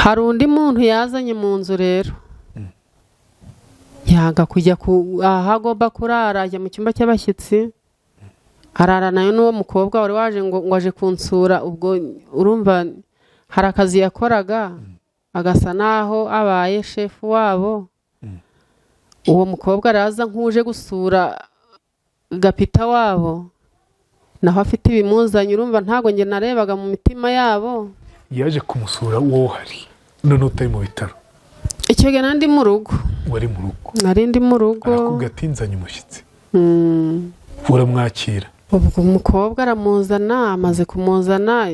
hari undi muntu yazanye mu nzu rero yaga kujya ahagomba kurara ajya mu cyumba cy'abashyitsi arara nayo n'uwo mukobwa wari waje ngo aje kunsura. ubwo urumva hari akazi yakoraga agasa naho abaye shefu wabo. uwo mukobwa araza nk'uje gusura gapita wabo naho afite ibimuzanye. urumva ntago nge narebaga mu mitima yabo. yaje kumusura wowe hari none utari mu bitaro? icyo gihe nandi mu rugo. wari mu rugo? nari ndi mu rugo. arakubwira ati nzanye umushyitsi. uramwakira? ubwo umukobwa aramuzana. amaze kumuzana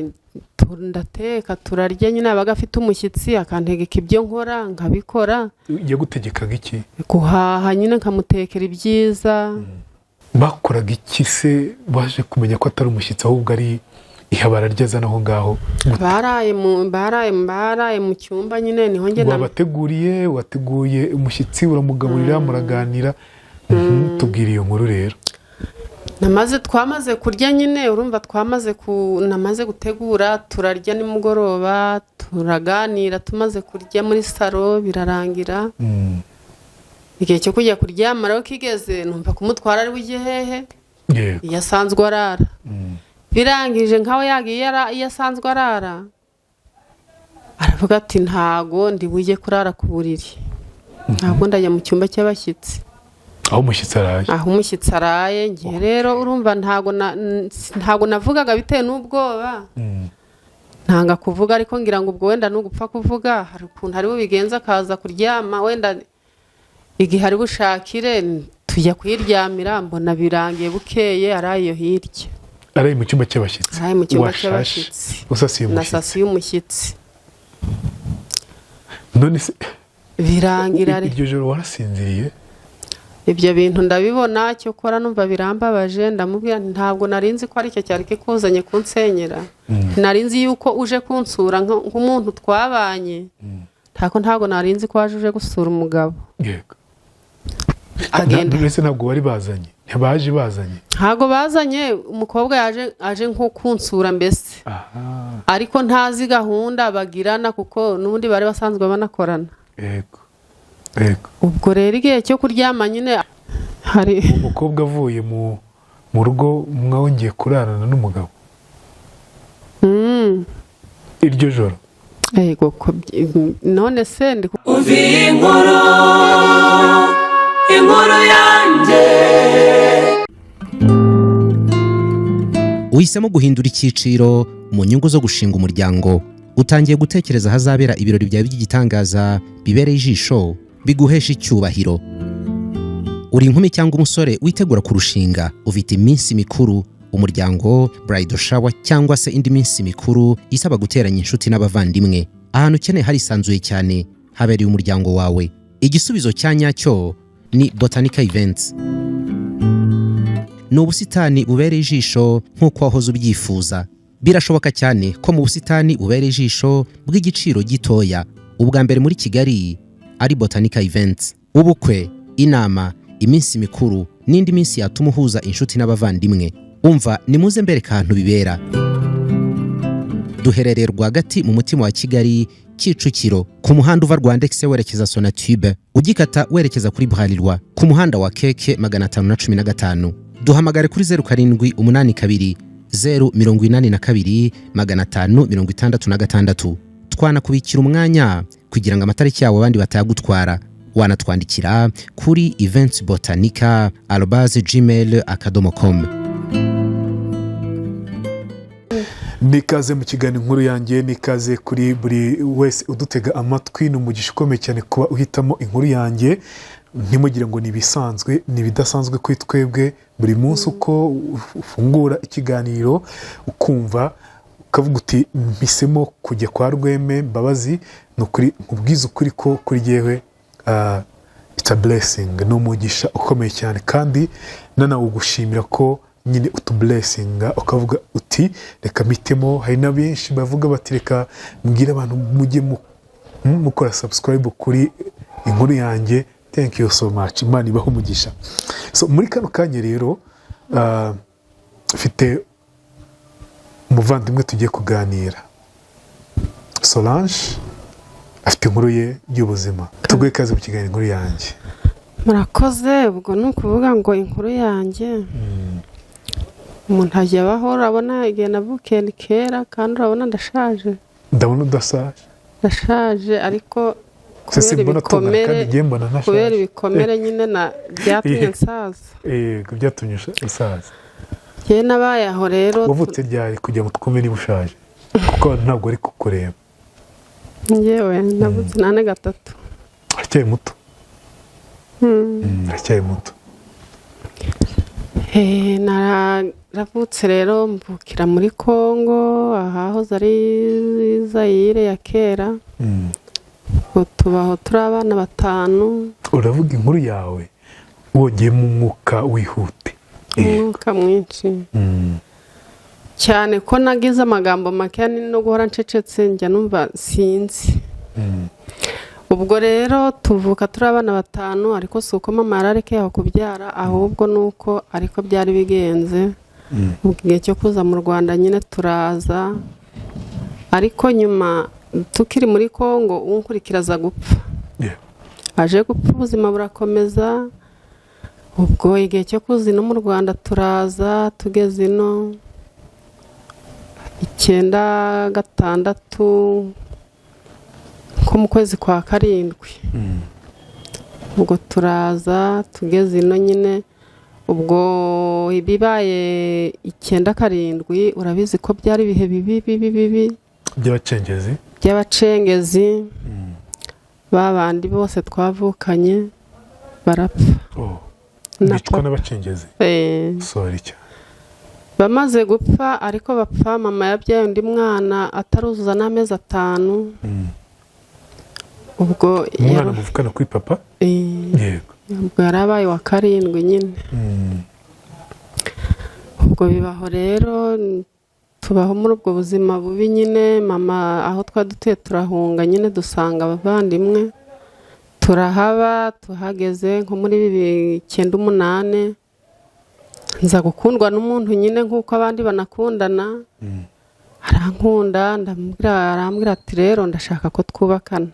ndateka turarya. nyine abaga afite umushyitsi akantegeka ibyo nkora nkabikora. yagutegekaga iki? guhaha nyine nkamutekera ibyiza. bakoraga iki se baje kumenya ko atari umushyitsi ahubwo ari ihabara ryazana aho ngaho? baraye mu cyumba nyine niho nge wateguye umushyitsi uramugaburira muraganira. tubwire iyo nkuru rero. twamaze kurya nyine urumva namaze gutegura turarya nimugoroba turaganira. tumaze kurya muri saro birarangira. igihe cyo kujya kuryama rero kigeze numva kumutwara ari bujye hehe iyo asanzwe arara. birangije nkaho yagiye iyo asanzwe arara aravuga ati ntago ndi bujye kurara ku buriri, ntabwo ndajya mu cyumba cy'abashyitsi aho umushyitsi araye. ngiye rero urumva ntago navugaga bitewe n'ubwoba. ntanga kuvuga ariko ngira ngo ubwo wenda n'ugupfa kuvuga hari ukuntu ari bubigenza akaza kuryama wenda igihe ari bushakire tujya kuyiryamira. mbona birangiye bukeye araye hirya. araye mu cyumba cy'abashyitsi? araye mu cyumba cy'abashyitsi nasasiye umushyitsi. none se birangira iryo joro warasinziriye? ibyo bintu ndabibona cyo kora numva birambabaje. ndamubwira ntabwo narinzi ko ari cyo cyari kikuzanye kunsenyera. narinzi yuko uje kunsura nk'umuntu twabanye. ntabwo narinzi ko waje uje gusura umugabo. yego. agenda mbese ntabwo bari bazanye? ntibaje bazanye? ntabwo bazanye. umukobwa aje nko kunsura mbese. ariko ntazi gahunda bagirana kuko n'ubundi bari basanzwe banakorana. yego. ubwo rero igihe cyo kuryama nyine hari umukobwa avuye mu rugo mwongeye kurarana n'umugabo iryo joro? yego. none se ndi uvi inkuru yanjye. uhisemo guhindura icyiciro mu nyungu zo gushinga umuryango. utangiye gutekereza ahazabera ibirori byawe by'igitangaza bibereye ijisho biguhesha icyubahiro. uri inkumi cyangwa umusore witegura kurushinga, ufite iminsi mikuru, umuryango, bridal shower cyangwa se indi minsi mikuru isaba guteranya inshuti n'abavandimwe. ahantu ukeneye harisanzuye cyane habereye umuryango wawe. igisubizo cya nyacyo ni Botanica Events. ni ubusitani bubereye ijisho nk'uko wahoze ubyifuza. birashoboka cyane ko mu busitani bubereye ijisho bw'igiciro gitoya ubwa mbere muri Kigali ari Botanica Events. ubukwe, inama, iminsi mikuru n'indi minsi yatuma uhuza inshuti n'abavandimwe. umva nimuze mbereka ahantu bibera. duherereye rwagati mu mutima wa Kigali, Kicukiro, ku muhanda uva Rwandex werekeza Sonatube, ugikata werekeza kuri Bralirwa ku muhanda wa Keke 515. duhamagare kuri 0782 082 566. twanakubikira umwanya kugira ngo amatariki yawe abandi batayagutwara. wanatwandikira kuri eventsbotanica@gmail.com. nikaze mu kiganiro inkuru yanjye. nikaze kuri buri wese udutega amatwi. ni umugisha ukomeye cyane kuba uhitamo inkuru yanjye. ntimugire ngo nibisanzwe nibidasanzwe kuri twebwe. buri munsi uko ufungura ikiganiro ukumva ukavuga uti mpisemo kujya kwa Rweme Mbabazi, nukuri nkubwiza ukuri ko kuri yewe it's a blessing. ni umugisha ukomeye cyane kandi nanawugushimira ko nyine utublessinga ukavuga uti reka mitemo. hari na benshi bavuga bati reka mbwira abantu mujye mukora subscribe kuri inkuru yanjye. Thank you so much. Imana ibaho umugisha. So muri kano kanya rero mfite umuvandimwe tugiye kuganira, Solange afite inkuru ye y'ubuzima. Tuguhe ikaze mu kiganiro inkuru yanjye. murakoze. ubwo ni ukuvuga ngo inkuru yanjye umuntu ajya abaho, urabona igihe navukiye ni kera kandi urabona ndashaje. Ndabona udasaje. ndashaje ariko Sese mbona tungana kandi ngiye mbona ntashaje. kubera ibikomere nyine byatumye nsaza. Yego, byatumye usaza. Njyewe nabaye aho rero. Wavutse ryari kugira ngo twume niba ushaje? Kuko ntabwo ari kukureba. Njyewe navutse 83. Aracyari muto. Aracyari muto. Naravutse rero mvukira muri Kongo, ahahoze ari Zaire ya kera. Tubaho turi abana 5. Uravuga inkuru yawe wogeye mu mwuka wihute. Umwuka mwinshi. Cyane ko nagize amagambo make no guhora ncecetse njya numva sinzi. Ubwo rero tuvuka turi abana 5, ariko si uko mama yarareke yaho kubyara, ahubwo nuko ariko byari bigenze. Mu gihe cyo kuza mu Rwanda nyine turaza, ariko nyuma tukiri muri Kongo unkurikiraza gupfa. Aje gupfa, ubuzima burakomeza. Ubwo igihe cyo kuza no mu Rwanda turaza, tugeze ino 96 ko mu kwezi kwa 7. Ubwo turaza tugeze ino nyine, ubwo ibibaye 97 urabizi ko byari ibihe bibi by'abacengezi. Babandi bose twavukanye barapfa. Bicwa n'abacengezi. Sorry cyane. Bamaze gupfa, ariko bapfa mama yabyaye undi mwana ataruzuza n'amezi 5. Ubwo umwana muvukana kuri papa? Yego. Ubwo yarabaye wa 7 nyine. Ubwo bibaho rero, tubaho muri ubwo buzima bubi nyine. Mama aho twadutuye turahunga nyine, dusanga abavandimwe turahaba. Tuhageze nko muri 98 nza gukundwa n'umuntu nyine nk'uko abandi banakundana. Arankunda, arambwira ati rero ndashaka ko twubakana,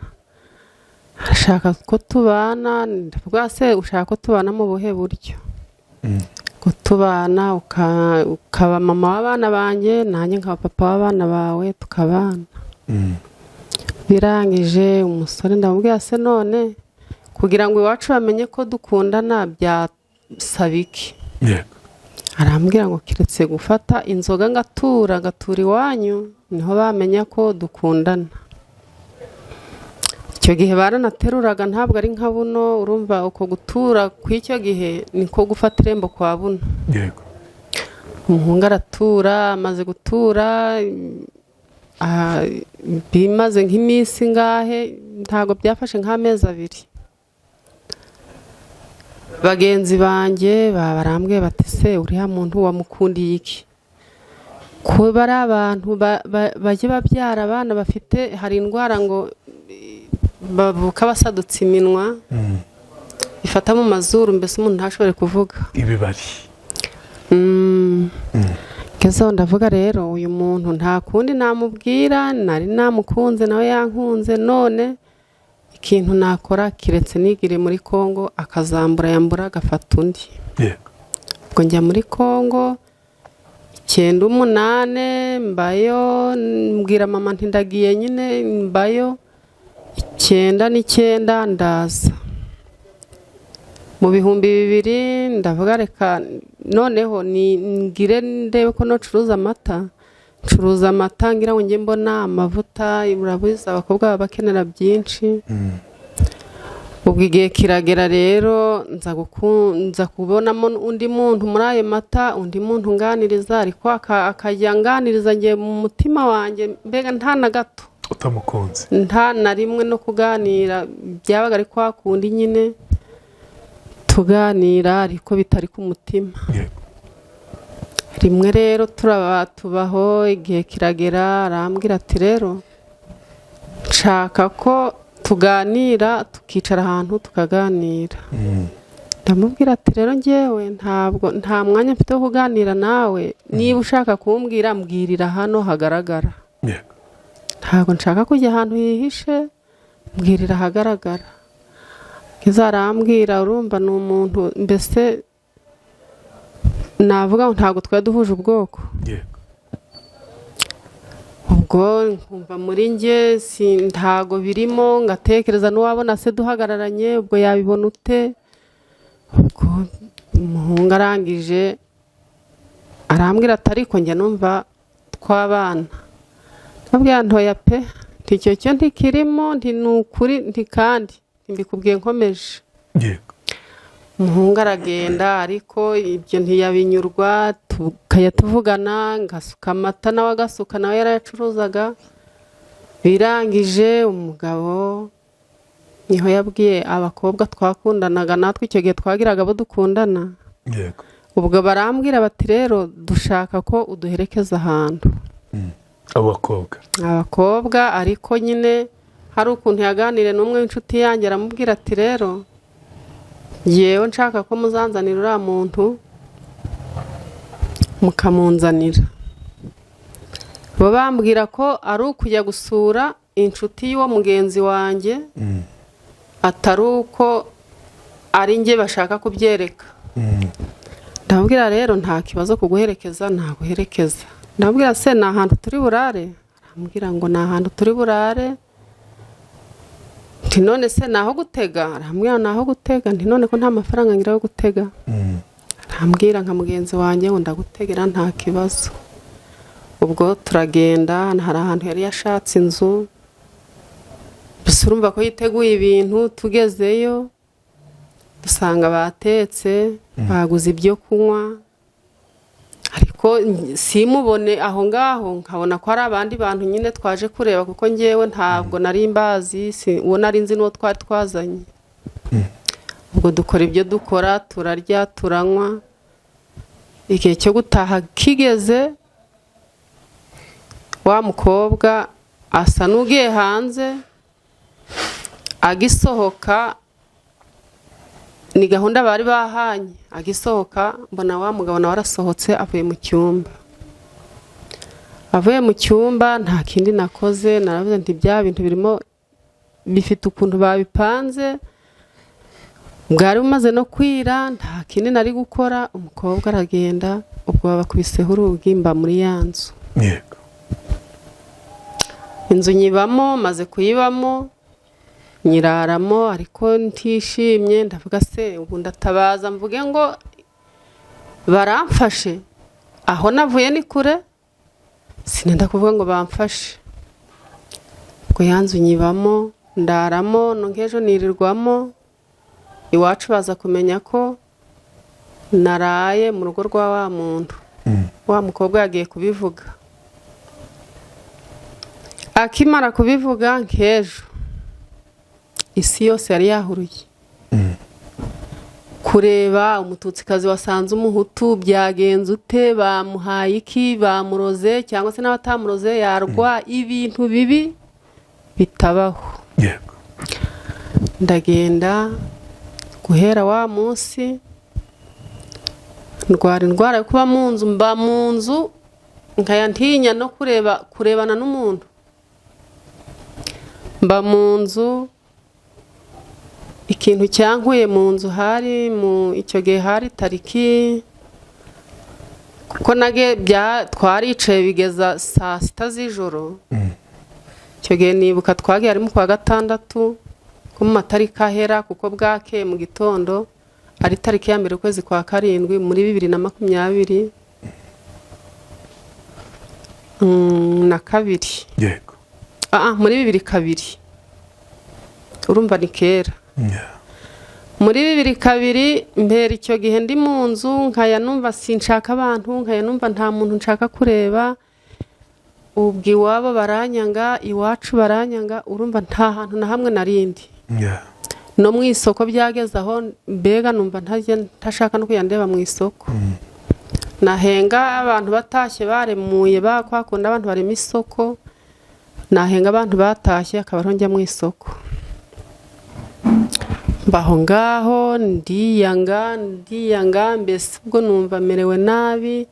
arashaka ko tubana. Ndavuga se ushaka ko tubana mu buhe buryo? Ko tubana ukaba mama w'abana banjye, nanjye nkaba papa w'abana bawe, tukabana. Birangije umusore ndamubwira se none kugira ngo iwacu bamenye ko dukundana byasaba iki? Arambwira ngo kiretse gufata inzoga ngatura iwanyu niho bamenya ko dukundana. Icyo gihe baranateruraga, ntabwo ari nka buno. Urumva uko gutura kw'icyo gihe niko gufata irembo kwa buno. Yego. Umuhungu aratura, amaze gutura bimaze nk'iminsi ngahe, ntabwo byafashe nk'amezi 2. Bagenzi banjye barambwiye bati se uriya muntu wamukundiye iki? Kuba ari abantu bajye babyara abana bafite, hari indwara ngo bavuka basadutse iminwa, ifata mu mazuru, mbese umuntu ntashobore kuvuga. Ibibari. Kezo ndavuga rero uyu muntu nta kundi namubwira, nari namukunze nawe yankunze, none ikintu nakora kiretse nigire muri Kongo akazambura yambura agafata undi. Ubwo njya muri Kongo 98 mbayo, mbwira mama nti ndagiye nyine, mbayo 99 ndaza. Mu 2000 ndavuga reka noneho ngire ndebe ko no curuza amata. Curuza amata ngira ngo nge mbona amavuta, urabuza abakobwa bakenera byinshi. Ubwo igihe kiragera rero nza kubonamo undi muntu muri ayo mata, undi muntu nganiriza, ariko akajya nganiriza nge mu mutima wanjye mbega nta na gato utamukunze, nta na rimwe no kuganira. Byabaga ari kwa kundi nyine tuganira ariko bitari ku mutima. Rimwe rero tubaho, igihe kiragera arambwira ati rero nshaka ko tuganira, tukicara ahantu tukaganira. Ndamubwira ati rero ngewe nta mwanya mfite wo kuganira nawe, niba ushaka kumbwira mbwirira hano hagaragara. Ntabwo nshaka kujya ahantu hihishe, mbwirira ahagaragara. Kizarambwira urumva ni umuntu mbese navuga ngo ntabwo twari duhuje ubwoko. Ubwo nkumva muri njye ntago birimo, ngatekereza n'uwabona se duhagararanye ubwo yabibona ute. Ubwo umuhungu arangije arambwira ati ariko njye numva twabana. Ndabwira ntoya pe, icyo cyo ntikirimo, nti nukuri nti kandi mbikubwiye nkomeje. Umuhungu aragenda ariko ibyo ntiyabinyurwa, tukajya tuvugana, ngasuka amata nawe agasuka, nawe yarayacuruzaga. Birangije umugabo niho yabwiye abakobwa twakundanaga, natwe icyo gihe twagiraga abo dukundana. Ubwo barambwira bati rero dushaka ko uduherekeza ahantu. Abakobwa ariko nyine hari ukuntu yaganire n'umwe w'inshuti yanjye, aramubwira ati rero yewe nshaka ko muzanzanira uriya muntu mukamunzanira. Bo bambwira ko ari ukujya gusura inshuti y'uwo mugenzi wanjye, atari uko ari njye bashaka kubyereka. Ndabwira rero nta kibazo kuguherekeza, naguherekeza. Ndabwira se ni ahantu turi burare? Arambwira ngo ni ahantu turi burare. Nti none se naho gutega? Arambwira naho gutega. Nti none ko nta mafaranga ngira yo gutega? Arambwira nka mugenzi wanjye ngo ndagutegera nta kibazo. Ubwo turagenda, hari ahantu yari yashatse inzu, gusa urumva ko yiteguye ibintu. Tugezeyo dusanga batetse, baguze ibyo kunywa, ariko simubone aho ngaho, nkabona ko ari abandi bantu nyine twaje kureba, kuko ngewe ntabwo nari mbazi, uwo nari nzi n'uwo twari twazanye. Ubwo dukora ibyo dukora, turarya turanywa. Igihe cyo gutaha kigeze, wa mukobwa asa n'ugiye hanze, agisohoka ni gahunda bari bahanye, agisohoka mbona wa mugabo nawe arasohotse avuye mu cyumba. Avuye mu cyumba nta kindi nakoze, naravuze nti bya bintu birimo bifite ukuntu babipanze. Bwari bumaze no kwira, nta kindi nari gukora. Umukobwa aragenda, ubwo babakubiseho urugi, mba muri ya nzu. Inzu nyibamo, maze kuyibamo nyiraramo, ariko ntishimye. Ndavuga se ubu ndatabaza mvuge ngo baramfashe, aho navuye ni kure, sinenda kuvuga ngo bamfashe. Ubwo ya nzu nyibamo, ndaramo, nongejo nirirwamo. Iwacu baza kumenya ko naraye mu rugo rwa wa muntu. Wa mukobwa yagiye kubivuga. Akimara kubivuga nk'ejo, isi yose yari yahuruye kureba umututsikazi wasanze umuhutu, byagenze ute, bamuhaye iki, bamuroze cyangwa se n'abatamuroze, yarwa ibintu bibi bitabaho. Ndagenda guhera wa munsi ndwara indwara yo kuba mu nzu, mba mu nzu nkaya ntinya no kurebana n'umuntu. Mba mu nzu, ikintu cyankuye mu nzu hari mu icyo gihe hari tariki, kuko nage twaricaye bigeza saa 6 z'ijoro. Icyo gihe nibuka twagiye ari mu kwa gatandatu ko mu matariki ahera, kuko bwakeye mu gitondo ari tariki ya mbere ukwezi kwa karindwi muri 2022 na kabiri. Muri 2002, urumva ni kera. Muri 2002 mbere icyo gihe ndi mu nzu, nkaya numva sinshaka abantu, nkaya numva nta muntu nshaka kureba. Ubwo iwabo baranyanga, iwacu baranyanga, urumva nta hantu na hamwe narindi. No mu isoko byageze aho mbega numva ntashaka no kuyandeba mu isoko. Nahenga abantu batashye baremuye, bakwakunda abantu bari mu isoko, nahenga abantu batashye akaba njya mu isoko. Mbaho ngaho ndiyanga, mbese ubwo numva merewe nabi,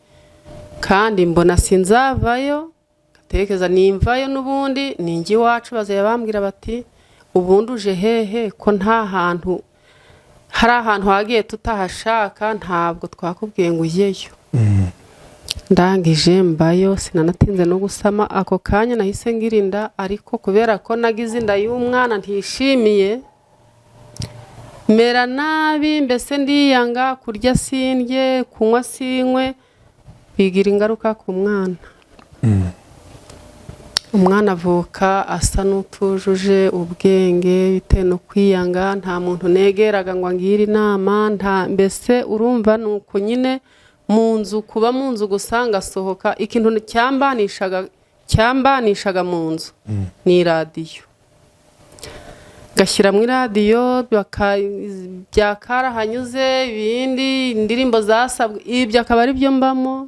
kandi mbona sinzavayo. Gatekereza nimvayo n'ubundi ningi iwacu bazaya bambwira bati ubundi uje hehe ko nta hantu hari ahantu hagiye tutahashaka ntabwo twakubwiye ngo ujyeyo. Ndangije mbayo sinanatinze no gusama ako kanya nahise ngira inda ariko kubera ko nagize inda y'umwana ntishimiye mera nabi mbese ndiyanga kurya sindye kunywa sinywe bigira ingaruka ku mwana. Umwana avuka asa n'utujuje ubwenge bitewe no kwiyanga nta muntu negeraga ngo angire inama mbese urumva nuko nyine mu nzu kuba mu nzu gusa ngasohoka ikintu cyambanishaga mu nzu ni radiyo gashyira mu radiyo byakarahanyuze ibindi indirimbo zasabwe ibyo akaba ari byo mbamo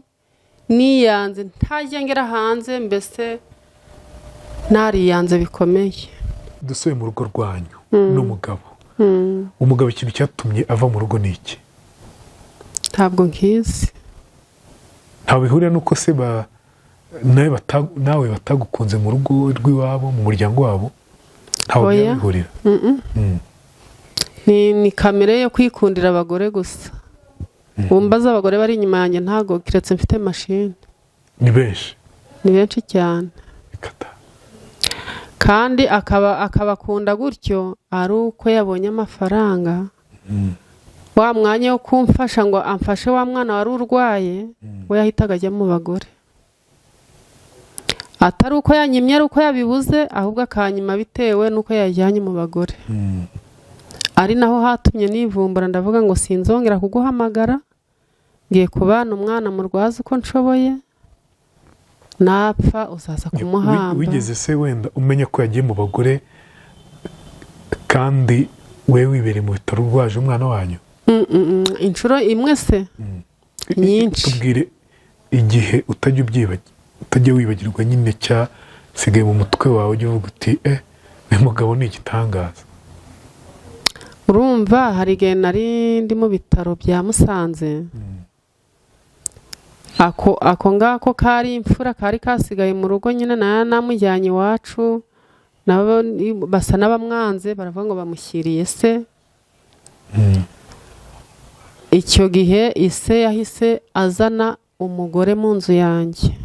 niyanze ntajya ngera hanze mbese nariyanze bikomeye. Dusuye mu rugo rwanyu n'umugabo umugabo ikintu cyatumye ava mu rugo ni iki? Ntabwo nkizi. Ntawe bihurira nuko se nawe batagukunze mu rugo rw'iwabo mu muryango wabo? Ntawe bihurira. Ni kamere yo kwikundira abagore gusa. Umbaza abagore bari inyuma yanjye ntago kiretse mfite mashini. Ni benshi cyane. Kandi akabakunda gutyo ari uko yabonye amafaranga. Wa mwanya wo kumfasha ngo amfashe wa mwana wari urwaye we yahitaga ajya mu bagore. Atari uko yanyimye ari uko yabibuze ahubwo akanyima bitewe nuko yajyanye mu bagore. Ari naho hatumye nivumbura ndavuga ngo sinzongera kuguhamagara ngiye kubana umwana murwaza uko nshoboye napfa uzaza kumuhamba. Wigeze se wenda umenya ko yagiye mu bagore kandi we wibere mu bitaro urwaje umwana wanyu? Inshuro imwe se nyinshi. Tubwire igihe utajya wibagirwa nyine cyasigaye mu mutwe wawe ujya uvuga uti uyu mugabo ni igitangaza. Urumva hari igihe nari ndi mu bitaro bya Musanze ako ngako kari imfura kari kasigaye mu rugo nyine namujyanye iwacu nabo basa n'abamwanze baravuga ngo bamushyiriye se. Icyo gihe ise yahise azana umugore mu nzu yanjye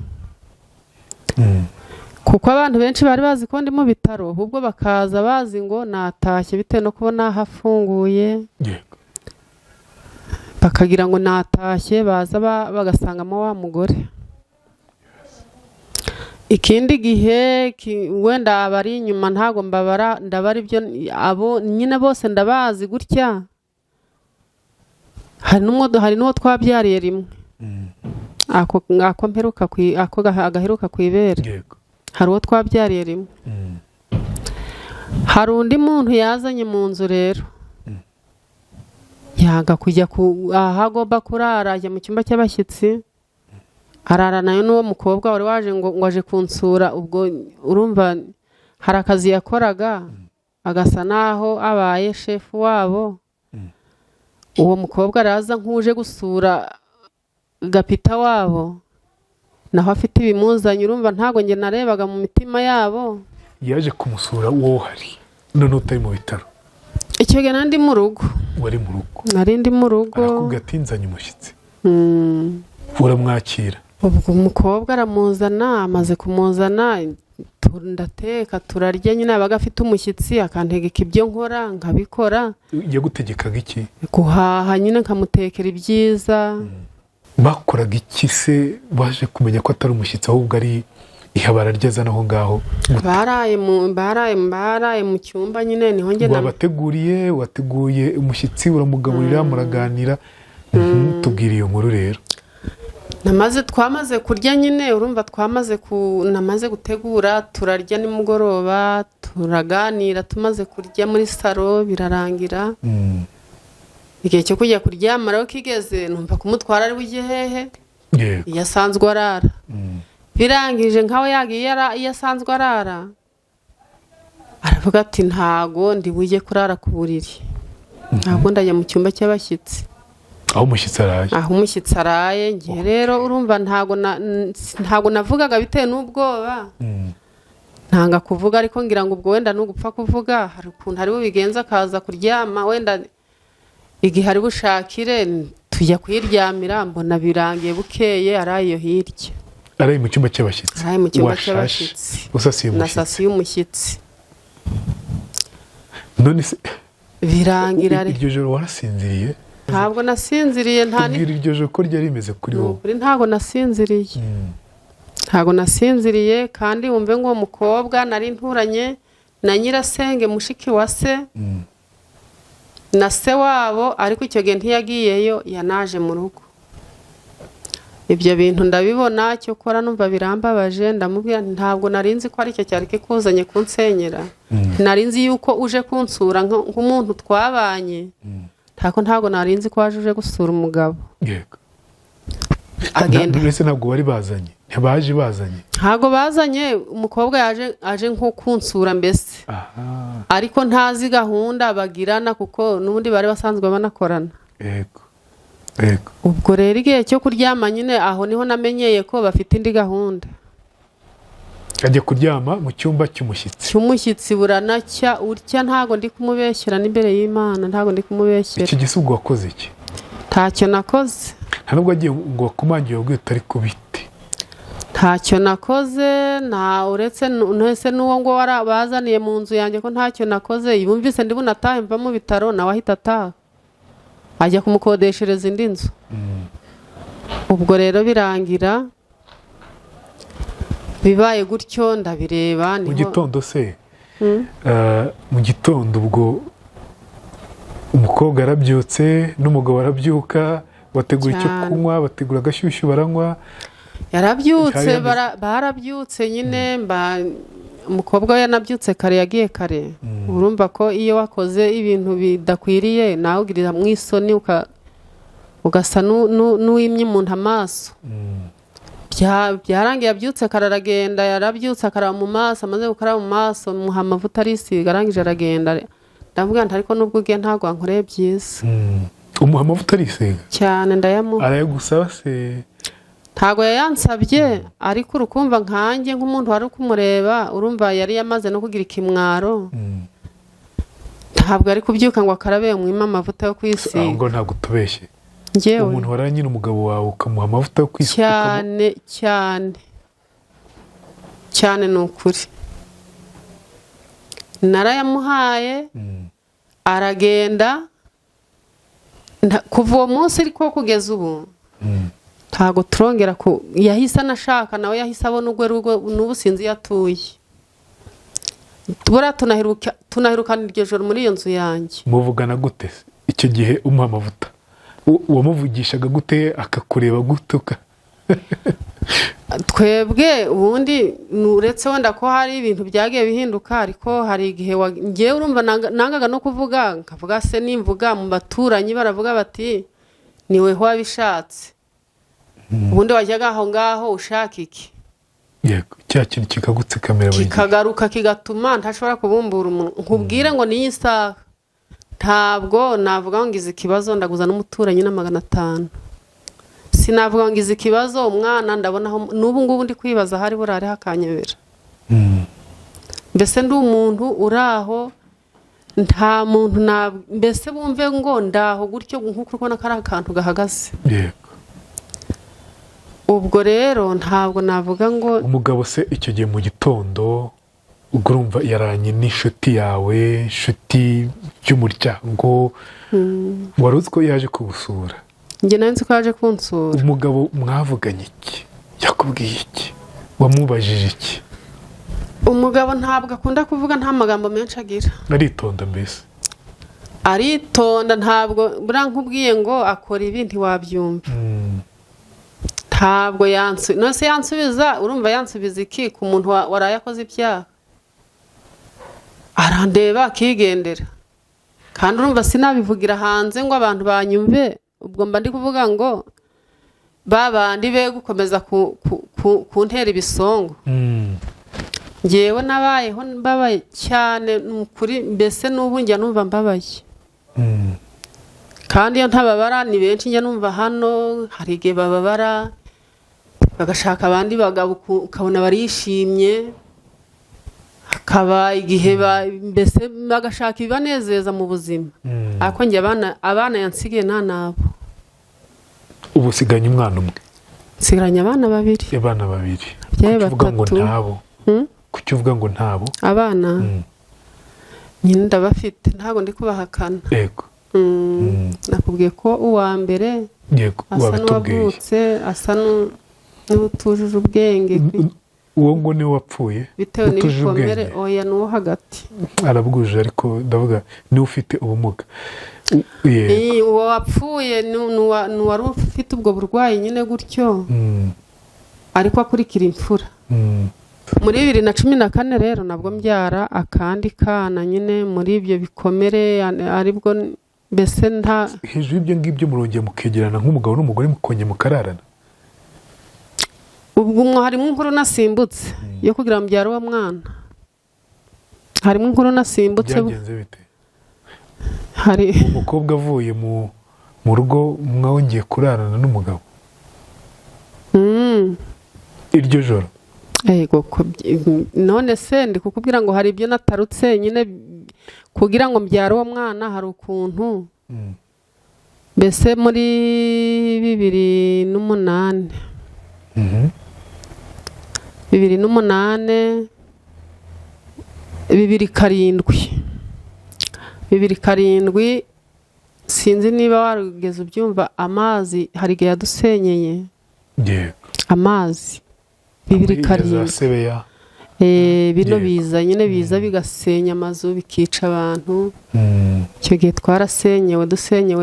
kuko abantu benshi bari bazi ko ndi mu bitaro ahubwo bakaza bazi ngo natashye bitewe no kubona hafunguye bakagira ngo natashye baza bagasangamo wa mugore. Ikindi gihe wenda abari inyuma ntago ndabara ibyo abo nyine bose ndabazi gutya. Hari n'uwo twabyariye rimwe ako mperuka agaheruka kwibere. Hari uwo twabyariye rimwe. Hari undi muntu yazanye mu nzu rero yaga kujya aho agomba kurara ajya mu cyumba cy'abashyitsi arara nayo n'uwo mukobwa wari waje ngo aje kunsura. Ubwo urumva hari akazi yakoraga agasa naho abaye shefu wabo. Uwo mukobwa araza nk'uje gusura gapita wabo naho afite ibimuzanye. Urumva ntago nge narebaga mu mitima yabo. Yaje kumusura wowe hari none utari mu bitaro? Icyo gihe nari ndi mu rugo. Wari mu rugo? Nari ndi mu rugo. Arakubwira ati nzanye umushyitsi. Uramwakira? Ubwo umukobwa aramuzana amaze kumuzana ndateka turarya nyine abaga afite umushyitsi akantegeka ibyo nkora nkabikora. Yagutegekaga iki? Guhaha nyine nkamutekera ibyiza. Bakoraga iki se baje kumenya ko atari umushyitsi ahubwo ari ihabara ryazana aho ngaho? Baraye mu cyumba nyine niho nge wateguye umushyitsi uramugaburira muraganira. Tubwire iyo nkuru rero. Twamaze kurya nyine urumva namaze gutegura turarya nimugoroba turaganira tumaze kurya muri saro birarangira. Igihe cyo kujya kuryama rero kigeze numva kumutwara ari bujye hehe yasanzwe arara. Birangije nkaho yagiye yasanzwe arara aravuga ati ntago ndi bujye kurara ku buriri ntabwo ndajya mu cyumba cy'abashyitsi aho umushyitsi araye. Ngiye rero urumva ntago navugaga bitewe n'ubwoba. ntanga kuvuga ariko ngira ngo ubwo wenda n'ugupfa kuvuga hari ukuntu ari bubigenza akaza kuryama wenda igihe ari bushakire tujya kuyiryamira mbona birangiye bukeye arayo hirya araye mu cyumba cy'abashyitsi araye mu cyumba cy'abashyitsi usasiye nasasiye umushyitsi none se birangira iryo joro warasinziriye ntabwo nasinziriye tubwira iryo joro ko ryari rimeze kuri wowe ntabwo nasinziriye ntabwo nasinziriye kandi wumve ngo uwo mukobwa nari nturanye na nyirasenge mushiki wa se na se wabo ariko icyo gihe ntiyagiyeyo yanaje mu rugo ibyo bintu ndabibona cyo kora numva birambabaje ndamubwira ntabwo narinzi ko ari cyo cyari kikuzanye kunsenyera narinzi yuko uje kunsura nk'umuntu twabanye ntabwo narinzi ko waje uje gusura umugabo yego agenda mbese ntabwo bari bazanye ntibaje bazanye ntabwo bazanye umukobwa aje nko kunsura mbese ariko ntazi gahunda bagirana kuko n'ubundi bari basanzwe banakorana yego ubwo rero igihe cyo kuryama nyine aho niho namenyeye ko bafite indi gahunda ajya kuryama mu cyumba cy'umushyitsi buranacya urya ntabwo ndi kumubeshyera n'imbere y'Imana ntabwo ndi kumubeshyera iki gisugo wakoze iki ntacyo nakoze nta nubwo agiye ngo wakumangiye ubwo utari kubite ntacyo nakoze uretse n'uwo ngo bazaniye mu nzu yanjye ko ntacyo nakoze yumvise ndi bunatahe mva mu bitaro nawe ahita ataha ajya kumukodeshereza indi nzu ubwo rero birangira bibaye gutyo ndabireba mu gitondo se mu gitondo ubwo umukobwa arabyutse n'umugabo arabyuka bategura icyo kunywa bategura agashyushyu baranywa yarabyutse barabyutse nyine umukobwa we yanabyutse kare yagiye kare urumva ko iyo wakoze ibintu bidakwiriye nawe ugirira mu isoni ugasa n'uwimye umuntu amaso byarangiye yabyutse kare aragenda yarabyutse akaraba mu maso amaze gukaraba mu maso muha amavuta arisiga arangije aragenda ndavuga nti ariko nubwo ugiye ntabwo wankoreye byiza umuha amavuta arisiga cyane ndayamuha arayagusaba se ntabwo yayansabye ariko urukumva nkanjye nk'umuntu wari kumureba urumva yari yamaze no kugira ikimwaro ntabwo ari kubyuka ngo akarabe umwima amavuta yo kwisiga ngo ntabwo utubeshye njyewe umuntu waranye n'umugabo wawe ukamuha amavuta yo kwisiga cyane ni ukuri narayamuhaye aragenda kuva uwo munsi ariko kugeza ubu ntabwo turongera yahise anashaka nawe yahise abona urwe rugo n'ubu sinzi iyo atuye buriya tunahirukana iryo joro muri iyo nzu yanjye muvugana gute icyo gihe umuha amavuta wamuvugishaga gute akakureba gutuka twebwe ubundi uretse wenda ko hari ibintu byagiye bihinduka ariko hari igihe ngewe urumva nangaga no kuvuga nkavuga se nimvuga mu baturanyi baravuga bati niwe wabishatse ubundi wajyaga aho ngaho ushaka iki yego cya kintu kikagutsekamira kikagaruka kigatuma ntashobora kubumbura umuntu nkubwire ngo niyi saha ntabwo navuga ngo ngize ikibazo ndaguza n'umuturanyi na 500 sinavuga ngo ngize ikibazo umwana ndabonaho n'ubu ngubu ndi kwibaza hari burare hakanyebera mbese ndi umuntu uraho nta muntu mbese bumve ngo ndaho gutyo nk'uko ubona ko ari akantu gahagaze yego ubwo rero ntabwo navuga ngo umugabo se icyo gihe mu gitondo ubwo urumva yaranye n'inshuti yawe inshuti y'umuryango wari uzi ko yaje kugusura njye nari nzi ko yaje kunsura umugabo mwavuganye iki yakubwiye iki wamubajije iki umugabo ntabwo akunda kuvuga nta magambo menshi agira aritonda mbese aritonda ntabwo buriya nkubwiye ngo akora ibi ntiwabyumva ntabwo yansubiza urumva yansubiza iki ku muntu waraye akoze ibyaha arandeba akigendera kandi urumva sinabivugira hanze ngo abantu banyumve ubwo mba ndi kuvuga ngo babandi be gukomeza kuntera ibisongo ngewe nabayeho mbabaye cyane nukuri mbese n'ubu njya numva mbabaye kandi iyo ntababara ni benshi njya numva hano hari igihe bababara bagashaka abandi bagabo ukabona barishimye akaba igihe mbese bagashaka ibibanezeza mu buzima. Ariko njye abana yansigiye nta nabo. Ubu usiganye umwana umwe? Nsigaranye abana babiri. Abana babiri. Ababyeyi Kuvuga ngo batatu. ntabo. Kuki uvuga ngo ntabo? Abana nyine ndabafite ntabwo ndi kubahakana. Yego. Nakubwiye ko uwa mbere Yego, asa wabitubwiye. n'uwavutse asa n'utujuje ubwenge Uwo ngo niwe wapfuye bitewe n'ibikomere. Oya, n'uwo hagati arabwuje, ariko ndavuga niwe ufite ubumuga. uwo wapfuye n'uwari ufite ubwo burwayi nyine gutyo, ariko akurikira imfura. Muri 2014 rero nabwo mbyara akandi kana nyine muri ibyo bikomere, aribwo mbese nta hejuru y'ibyo ngibyo murongeye mukegerana nk'umugabo n'umugore mukongera mukararana. ubwo harimo inkuru nasimbutse yo kugira ngo mbyare uwo mwana. Harimo inkuru nasimbutse. Byagenze bite? Hari umukobwa avuye mu rugo mwongeye kurarana n'umugabo iryo joro? Yego, none se ndi kukubwira ngo hari ibyo natarutse nyine kugira ngo mbyare uwo mwana. Hari ukuntu mbese muri 2008 2007 sinzi niba warugeze ubyumva. Amazi hari igihe yadusenyeye. Yego. Amazi 2007 bino biza nyine biza bigasenya amazu bikica abantu. Icyo gihe twarasenyewe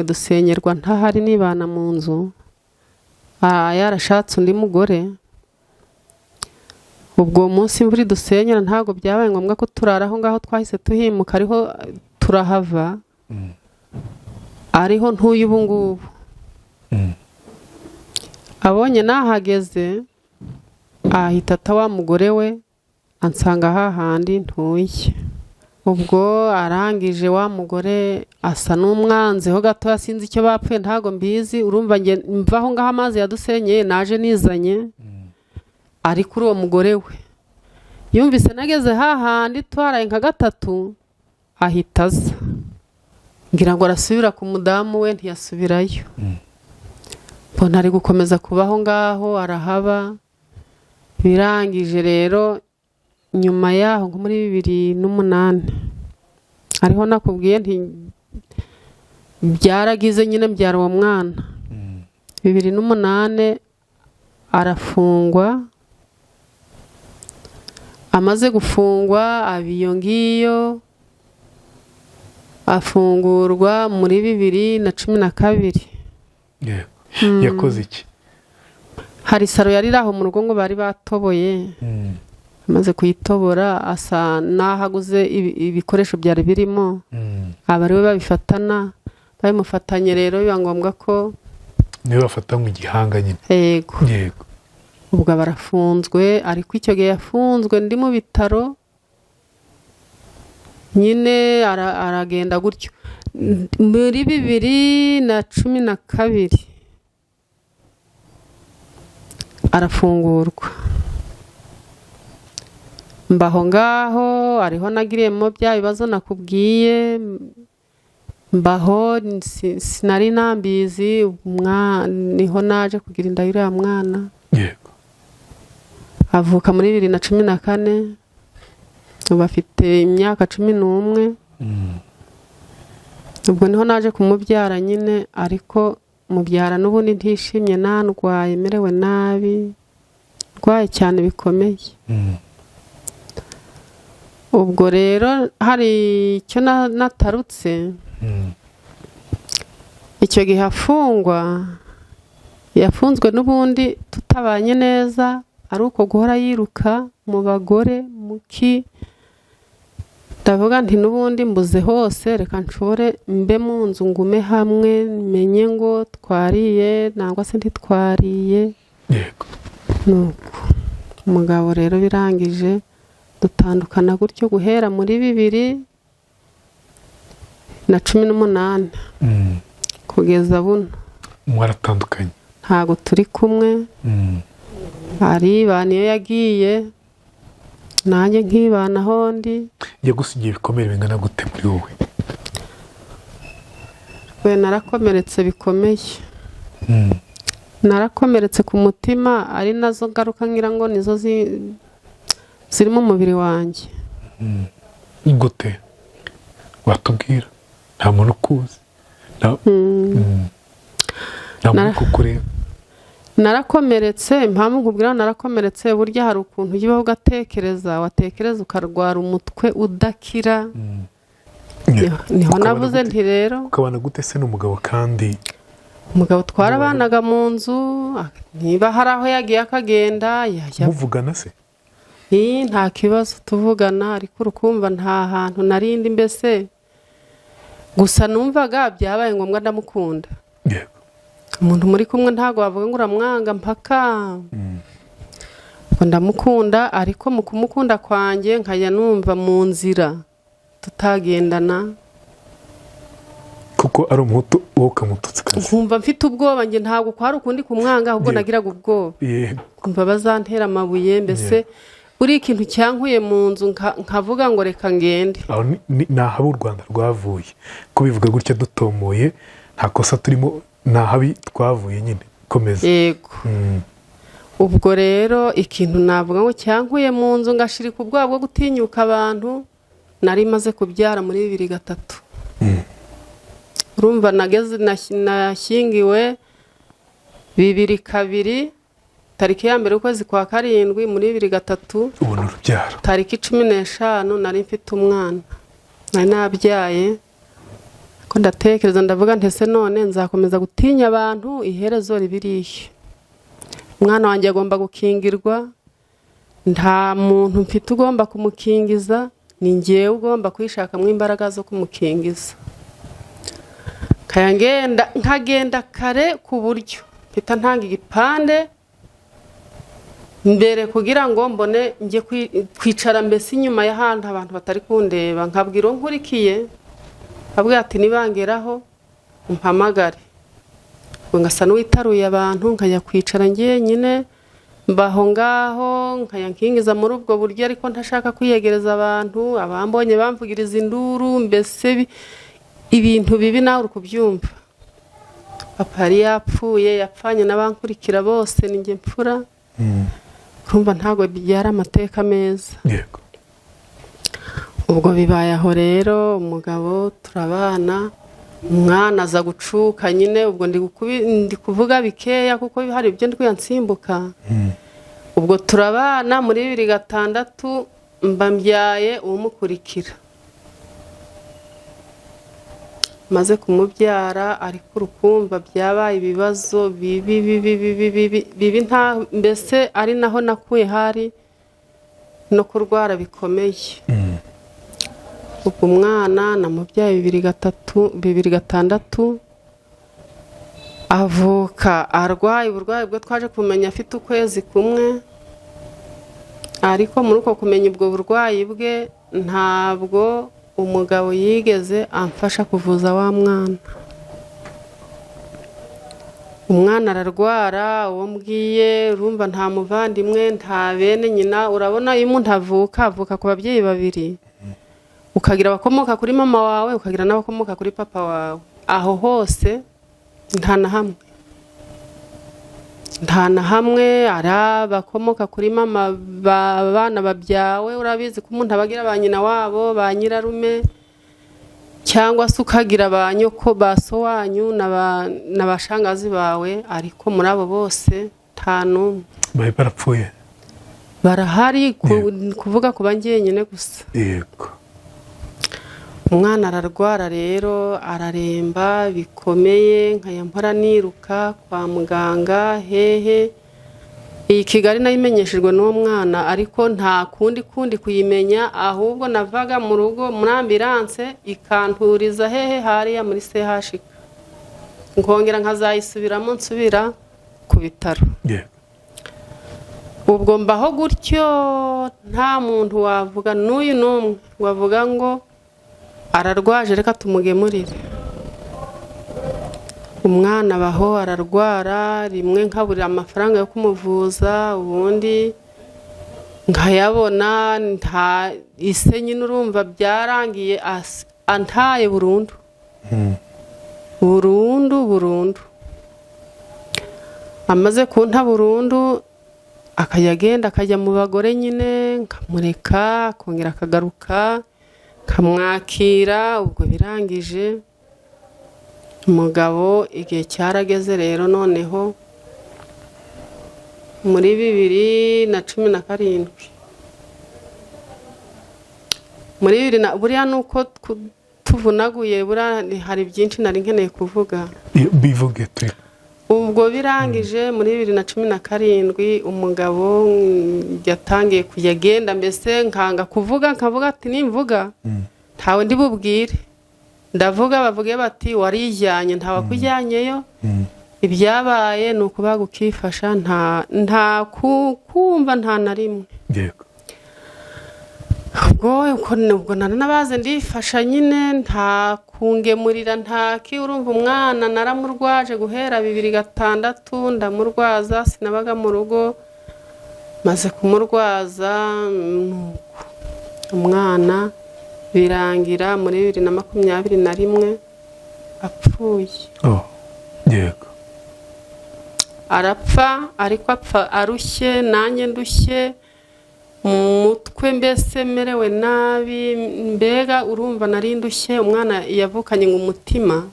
dusenyerwa ntahari nibana mu nzu. Yarashatse undi mugore. Ubwo munsi imvura dusenyera ntago byabaye ngombwa ko turaraho ngaho, twahise tuhimuka ariho turahava. Ariho ntuye ubu ngubu. Abonye nahageze ahita wa mugore we ansanga hahandi ntuye. Ubwo arangije wa mugore asa n'umwanzeho gato, sinzi icyo bapfuye ntago mbizi. Urumva nge mvaho ngaho amazi yadusenyeye naje nizanye. Ari kuri uwo mugore we yumvise nageze hahandi twaraye nka gatatu ahita aza. Ngira ngo arasubira ku mudamu we, ntiyasubirayo. Mbona ari gukomeza kubaho ngaho arahaba. Birangije rero nyuma yaho nko muri 2008 ariho nakubwiye nti byaragize nyine mbyara uwo mwana. 2008 arafungwa. Amaze gufungwa abiyo ngiyo afungurwa muri 2012. Yego. Yakoze iki? Hari saro yari aho mu rugo ngo bari batoboye. Amaze kuyitobora asa nahaguze ibikoresho byari birimo. Abari we babifatana babimufatanye rero biba ngombwa ko niwe bafatanywe igihanga nyine. Yego. Yego. Ubwo barafunzwe, ariko icyo gihe yafunzwe ndi mu bitaro nyine aragenda gutyo. Muri 2012 arafungurwa. Mbaho ngaho ariho nagiriyemo bya bibazo nakubwiye. Mbaho sinari nambizi niho naje kugira inda y'uriya mwana. Yego. Avuka muri 2014. Ubu afite imyaka 11. Ubwo niho naje kumubyara nyine, ariko mubyara n'ubundi ntishimye, nandwaye merewe nabi, ndwaye cyane bikomeye. Ubwo rero hari icyo natarutse. Icyo gihe yafunzwe n'ubundi tutabanye neza, ari uko guhora yiruka mu bagore muki. Ndavuga nti n'ubundi mbuze hose, reka nshobore mbe mu nzu ngume hamwe menye ngo twariye nangwa se ntitwariye. Yego. Nuko umugabo rero birangije dutandukana gutyo guhera muri 2018 kugeza buno. Mwaratandukanye? Ntago turi kumwe. Ari baniyo yagiye nanjye nkibanaho ndi. yagusigiye ibikomere bingana gute muri wowe? We narakomeretse bikomeye. Narakomeretse ku mutima, ari nazo ngaruka ngira ngo nizo ziri mu mubiri wanjye. Gute watubwira? Nta muntu ukuzi, nta muntu kukureba. Narakomeretse, impamvu nkubwira narakomeretse, burya hari ukuntu ugiye ugatekereza, watekereza ukarwara umutwe udakira. Niho navuze nti rero ukabana gute se n'umugabo? Kandi umugabo twarabanaga mu nzu, niba hari aho yagiye akagenda muvugana se? nta kibazo tuvugana, ariko urukumva nta hantu narindi, mbese gusa numvaga byabaye ngombwa ndamukunda. Yego. Umuntu muri kumwe ntago wavuga ngo uramwanga mpaka. Ndamukunda, ariko mu kumukunda kwanjye nkajya numva mu nzira tutagendana, kuko ari umuhutu wowe ukamututse kazi. nkumva mfite ubwoba, njye ntabwo kwari ukundi kumwanga, ahubwo nagiraga ubwoba. Kumva bazantera amabuye, mbese buri ikintu cyankuye mu nzu nkavuga ngo reka ngende. Aho ni aho u Rwanda rwavuye, kubivuga gutya dutomoye, nta kosa turimo, nta habi twavuye nyine. Komeza. Yego. Ubwo rero ikintu navuga ngo cyankuye mu nzu ngashirika ubwoba bwo gutinyuka abantu, nari maze kubyara muri 2003. Urumva nageze nashyingiwe 2002, tariki ya mbere ukwezi kwa karindwi muri 2003. Ubona urubyaro tariki 15 nari mfite umwana, nari nabyaye. Ko ndatekereza ndavuga ntese none nzakomeza gutinya abantu, iherezo ribiriye. Umwana wanjye agomba gukingirwa, nta muntu mfite ugomba kumukingiza, ni njyewe ugomba kwishakamo imbaraga zo kumukingiza. Nkagenda kare ku buryo mpita ntanga igipande mbere kugira ngo mbone njye kwicara mbese inyuma y'ahantu abantu batari kundeba, nkabwira nkurikiye, abwira ati nibangeraho umpamagare. Ngo ngasa n'uwitaruye abantu, nkajya kwicara ngiye nyine mbaho ngaho, nkaya nkingiza muri ubwo buryo, ariko ntashaka kwiyegereza abantu, abambonye bamvugiriza induru, mbese ibintu bibi nawe uri kubyumva. Papa yari yapfuye, yapfanye n'abankurikira bose, ni njye mfura. Urumva ntago byari amateka meza. Yego. Ubwo bibaye aho rero, umugabo turabana, umwana aza gucuka nyine, ubwo ndi kuvuga bikeya kuko hari ibyo ndi kwiyansimbuka. Ubwo turabana muri 2006, mba mbyaye umukurikira. Maze kumubyara, ariko urukumva byabaye ibibazo bibi, nta mbese ari naho nakuye hari no kurwara bikomeye. Ubwo umwana namubyaye 2006, avuka arwaye uburwayi bwo twaje kumenya afite ukwezi kumwe, ariko muri uko kumenya ubwo burwayi bwe ntabwo umugabo yigeze amfasha kuvuza wa mwana. Umwana ararwara, uwo mbwiye urumva nta muvandimwe, nta bene nyina. Urabona iyo umuntu avuka ku babyeyi babiri, ukagira abakomoka kuri mama wawe, ukagira n'abakomoka kuri papa wawe. Aho hose nta na hamwe ari abakomoka kuri mama bana babyawe. Urabizi ko umuntu abagira ba nyina wabo, ba nyirarume, cyangwa se ukagira ba nyoko, ba so wanyu na bashangazi bawe, ariko muri abo bose nta n'umwe. Bari barapfuye? Barahari, kuvuga kuba ngiye nyine gusa. Yego. Umwana ararwara rero, araremba bikomeye, nkaya mpora niruka kwa muganga hehe. Iyi Kigali nayimenyeshejwe n'uwo mwana, ariko nta kundi kuyimenya, ahubwo navaga mu rugo muri ambulance ikanturiza hehe hariya muri CHK, nkongera nkazayisubiramo nsubira ku bitaro. Ubwo mbaho gutyo, nta muntu wavuga n'uyu n'umwe wavuga ngo ararwaje reka tumugemurire. Umwana baho ararwara, rimwe nkaburira amafaranga yo kumuvuza, ubundi nkayabona nta ise nyine urumva byarangiye antaye burundu burundu amaze kunta burundu akajya agenda akajya mu bagore nyine nkamureka akongera akagaruka nkamwakira. Ubwo birangije umugabo igihe cyarageze rero noneho muri 2017 buriya nuko tuvunaguye buriya hari byinshi nari nkeneye kuvuga bivuge tu. Ubwo birangije muri 2017 umugabo yatangiye kuyagenda mbese nkanga kuvuga nkavuga ati nimvuga ntawe ndi bubwire ndavuga bavuge bati warijyanye ntawe kujyanyeyo ibyabaye nuko bagukifasha nta kumva nta na rimwe. Yego. ubwo nanabaze ndifasha nyine nta kungemurira nta ki urumva umwana naramurwaje guhera 2006 ndamurwaza sinabaga mu rugo maze kumurwaza umwana birangira muri 2021 apfuye. Yego. Arapfa ariko apfa arushye nanjye ndushye mutwe mbese merewe nabi mbega urumva nari ndushye. Umwana yavukanye ngo umutima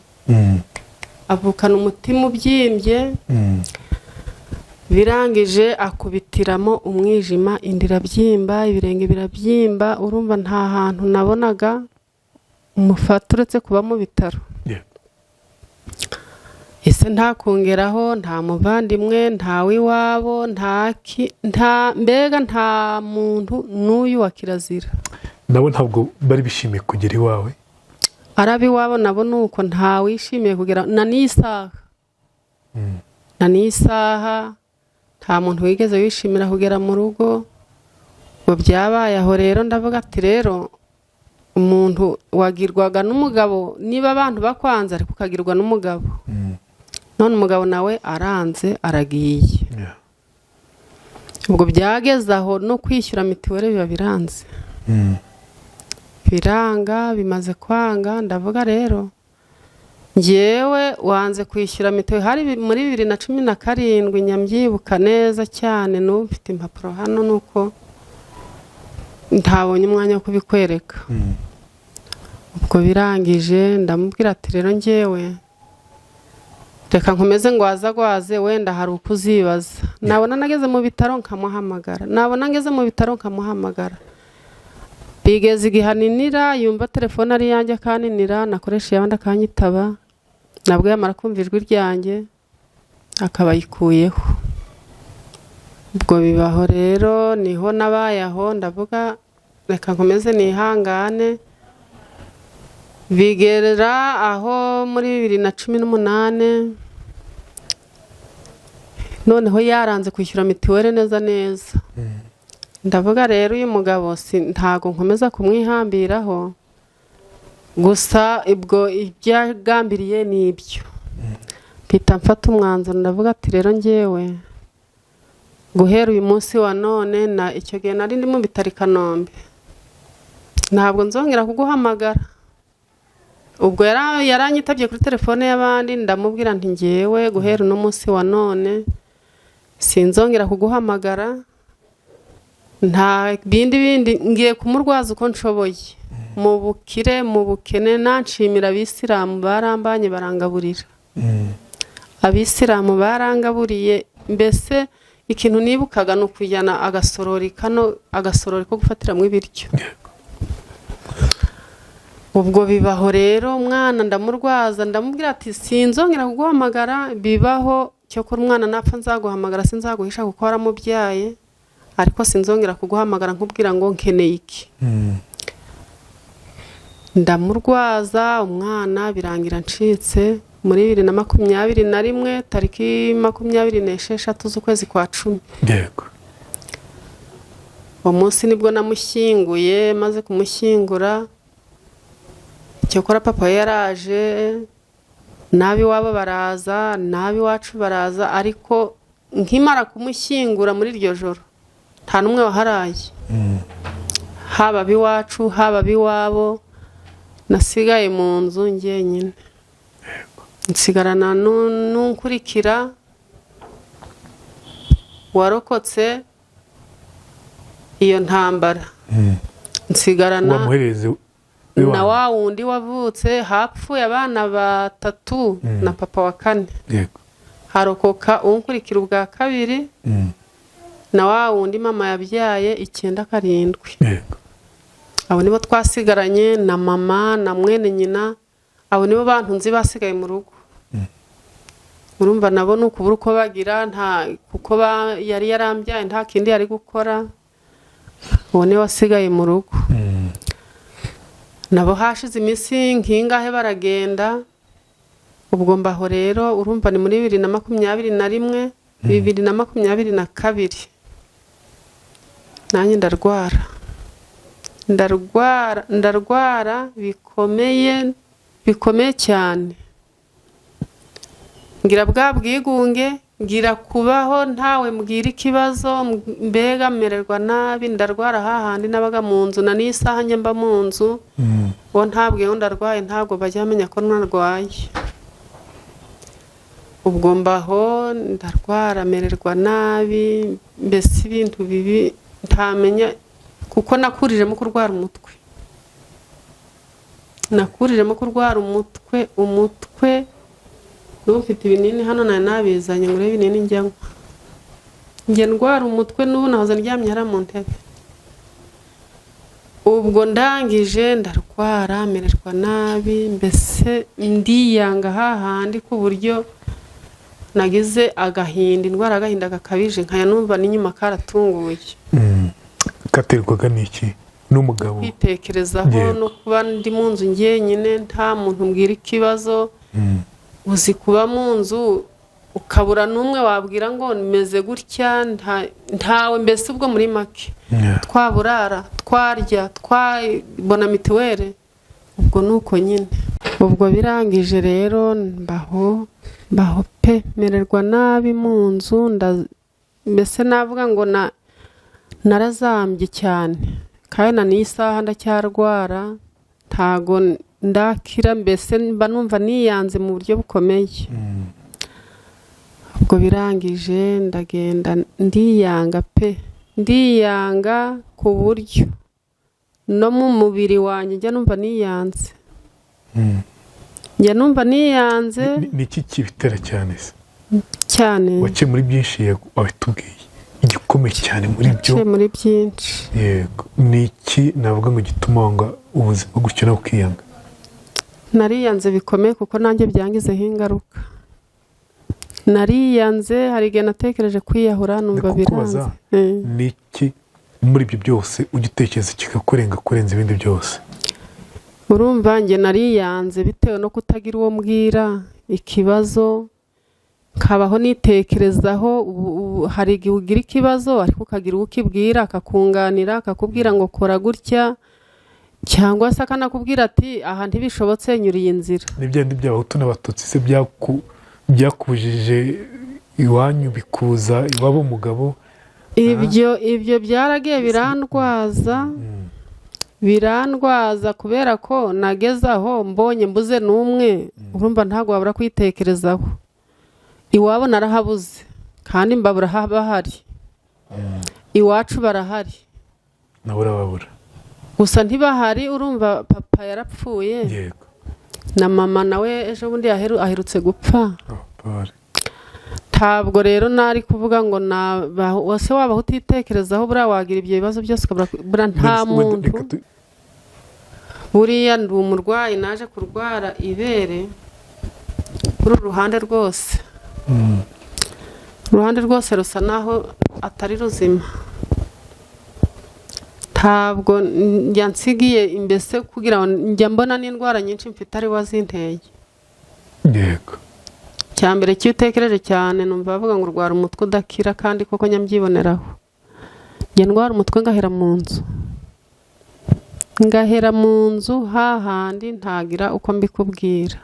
avukana umutima ubyimbye birangije akubitiramo umwijima indira byimba ibirenge birabyimba urumva nta hantu nabonaga umufata uretse kuba mu bitaro. Ese nta kongeraho nta muvandimwe nta wiwabo nta mbega nta muntu n'uyu wa kirazira. Nabo ntabwo bari bishimiye kugera iwawe? Arabi wabo nabo nuko nta wishimiye kugera na n'isaha nta muntu wigeze wishimira kugera mu rugo. Ngo byabaye aho rero ndavuga ati rero umuntu wagirwaga n'umugabo niba abantu bakwanze ariko ukagirwa n'umugabo none umugabo nawe aranze aragiye. Ubwo byageze aho no kwishyura mitiwere biba biranze biranga bimaze kwanga ndavuga rero njyewe wanze kwishyura mitiwere hari muri 2017 nyambyibuka neza cyane n'ufite impapuro hano nuko ntabonye umwanya wo kubikwereka. Ubwo birangije ndamubwira ati rero njyewe reka nkomeze ngo azagwaze wenda hari ukuzibaza nabona nageze mu bitaro nkamuhamagara nabona ngeze mu bitaro nkamuhamagara bigeze igihaninira yumva telefone ari yanjye akaninira nakoresha yabandi akanyitaba nabwo yamara kumva ijwi ryanjye akabayikuyeho. Ubwo bibaho rero niho nabaye aho ndavuga reka nkomeze nihangane bigerera aho muri 2018 noneho yaranze kwishyura mitiwere neza ndavuga rero uyu mugabo ntago nkomeza kumwihambiraho gusa ibwo ibyagambiriye ni ibyo mpita mfata umwanzuro ndavuga ati rero njyewe guhera uyu munsi wa none na icyo gihe nari ndi mu bitari Kanombe ntabwo nzongera kuguhamagara. Ubwo yaranyitabye kuri telefone y'abandi ndamubwira nti njyewe guhera uno munsi wa none sinzongera kuguhamagara nta bindi ngiye kumurwaza uko nshoboye mu bukire mu bukene nanshimira abisilamu barambanye barangaburira abisilamu barangaburiye mbese ikintu nibukaga no kujyana agasorori ko gufatiramo ibiryo. Ubwo bibaho rero umwana ndamurwaza ndamubwira ati sinzongera kuguhamagara bibaho cyo ko umwana napfa nzaguhamagara sinzaguhisha kuko waramubyaye ariko sinzongera kuguhamagara nkubwira ngo nkeneye iki. Ndamurwaza umwana birangira ncitse muri 2021 tariki 26 z'ukwezi kwa 10. Yego. Uwo munsi nibwo namushyinguye maze kumushyingura cyokora papa yaraje nabi wabo baraza nabi wacu baraza ariko nkimara kumushyingura muri iryo joro nta n'umwe waharaye, haba ab'iwacu haba ab'iwabo, nasigaye mu nzu njyenyine, nsigarana n'unkurikira warokotse iyo ntambara, nsigarana na wa wundi wavutse, hapfuye abana 3 na papa wa 4, harokoka unkurikira ubwa 2 na wa wundi mama yabyaye 9 karindwi. Abo nibo twasigaranye na mama na mwene nyina, abo nibo bantu nzi basigaye mu rugo. Urumva nabo n'ukubura uko bagira, nta kuko yari yarambyaye nta kindi yari gukora, uwo niwe wasigaye mu rugo. Nabo hashize iminsi nkingahe baragenda, ubwo mbaho rero urumva ni muri 2021 2022 nanjye ndarwara bikomeye cyane, ngira bwa bwigunge, ngira kubaho ntawe mbwira ikibazo, mbega mererwa nabi, ndarwara hahandi nabaga mu nzu, na n'isaha njye mba mu nzu, wo ntabwiye ndarwaye ntabwo bajya bamenya ko narwaye. Ubwo mbaho ndarwara mererwa nabi, mbese ibintu bibi ntamenya, kuko nakuriremo kurwara umutwe, n'ufite ibinini hano nabizanye ngo ibinini njyanywa, njye ndwara umutwe n'ubu nahoze ndyamye hara mu ntebe. Ubwo ndangije ndarwara mererwa nabi, mbese ndiyanga hahandi ku buryo nagize agahinda, indwara agahinda gakabije, nkaya numva n'inyuma karatunguye. Katerwaga n'iki? N'umugabo kwitekerezaho no kuba ndi mu nzu njyenyine, nta muntu mbwira ikibazo, uzi kuba mu nzu ukabura n'umwe wabwira ngo nimeze gutya, ntawe, mbese ubwo muri make twaburara twarya twabona mituweli, ubwo nuko nyine. Ubwo birangije rero mbaho pe mererwa nabi mu nzu, mbese navuga ngo narazambye cyane, kandi na n'isaha ndacyarwara, ntago ndakira, mbese mba numva niyanze mu buryo bukomeye. Ubwo birangije ndagenda ndiyanga pe, ndiyanga ku buryo no mu mubiri wanjye njya numva niyanze, njya numva niyanze. Niki kibitera cyane se? Cyane waciye muri byinshi wabitubwiye, igikomeye cyane muri byo, muri byinshi. Yego, niki navuga ngo gituma ngo ubuzima gutyo nawe ukiyanga? Nariyanze bikomeye kuko nanjye byangizeho ingaruka, nariyanze, hari igihe natekereje kwiyahura numva biranze. Niki muri ibyo byose ugitekereza kikakurenga kurenza ibindi byose? Urumva njye nariyanze bitewe no kutagira uwo mbwira ikibazo, kabaho nitekerezaho. Hari igihe ugira ikibazo ariko ukagira uwo ukibwira, akakunganira, akakubwira ngo kora gutya, cyangwa se akanakubwira ati aha ntibishobotse nyuriye inzira. N'ibyo by'abahutu n'abatutsi se byakubujije iwanyu bikuza iwabo umugabo? Ibyo byaragiye birandwaza kubera ko nageze aho mbonye mbuze n'umwe, urumva ntabwo wabura kwitekerezaho. Iwabo narahabuze kandi mbabura bahari, iwacu barahari nawe urababura, gusa ntibahari. Urumva papa yarapfuye, na mama nawe ejo bundi aherutse gupfa. Ntabwo rero nari kuvuga ngo wase wabaho utitekerezaho, buriya wagira ibyo bibazo byose ukabura nta muntu. Buriya ndi umurwayi, naje kurwara ibere kuri uruhande rwose, uruhande rwose rusa naho atari ruzima. Ntabwo yansigiye, mbese kugira ngo njya mbona n'indwara nyinshi mfite ari wazinteye. Yego, cyambere cyo utekereje cyane numva bavuga ngo urwara umutwe udakira, kandi koko nyambyiboneraho. Njye ndwara umutwe ngahera mu nzu hahandi ntagira uko mbikubwira.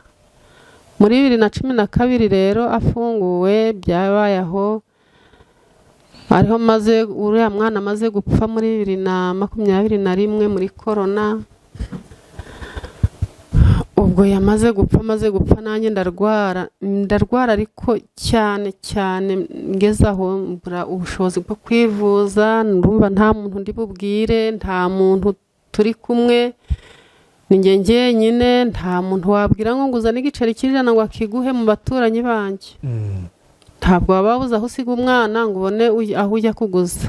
Muri 2012 rero afunguwe, byabaye aho ariho maze uriya mwana amaze gupfa muri 2021 muri corona. Ubwo yamaze gupfa nanjye ndarwara ariko cyane ngeze aho mbura ubushobozi bwo kwivuza, ndumva nta muntu ndi bubwire, nta muntu turi kumwe, ni njye njyenyine, nta muntu wabwira ngo nguzane igiceri cy'ijana ngo akiguhe mu baturanyi banjye. Ntabwo wababuza aho usiga umwana ngo ubone aho ujya kuguza.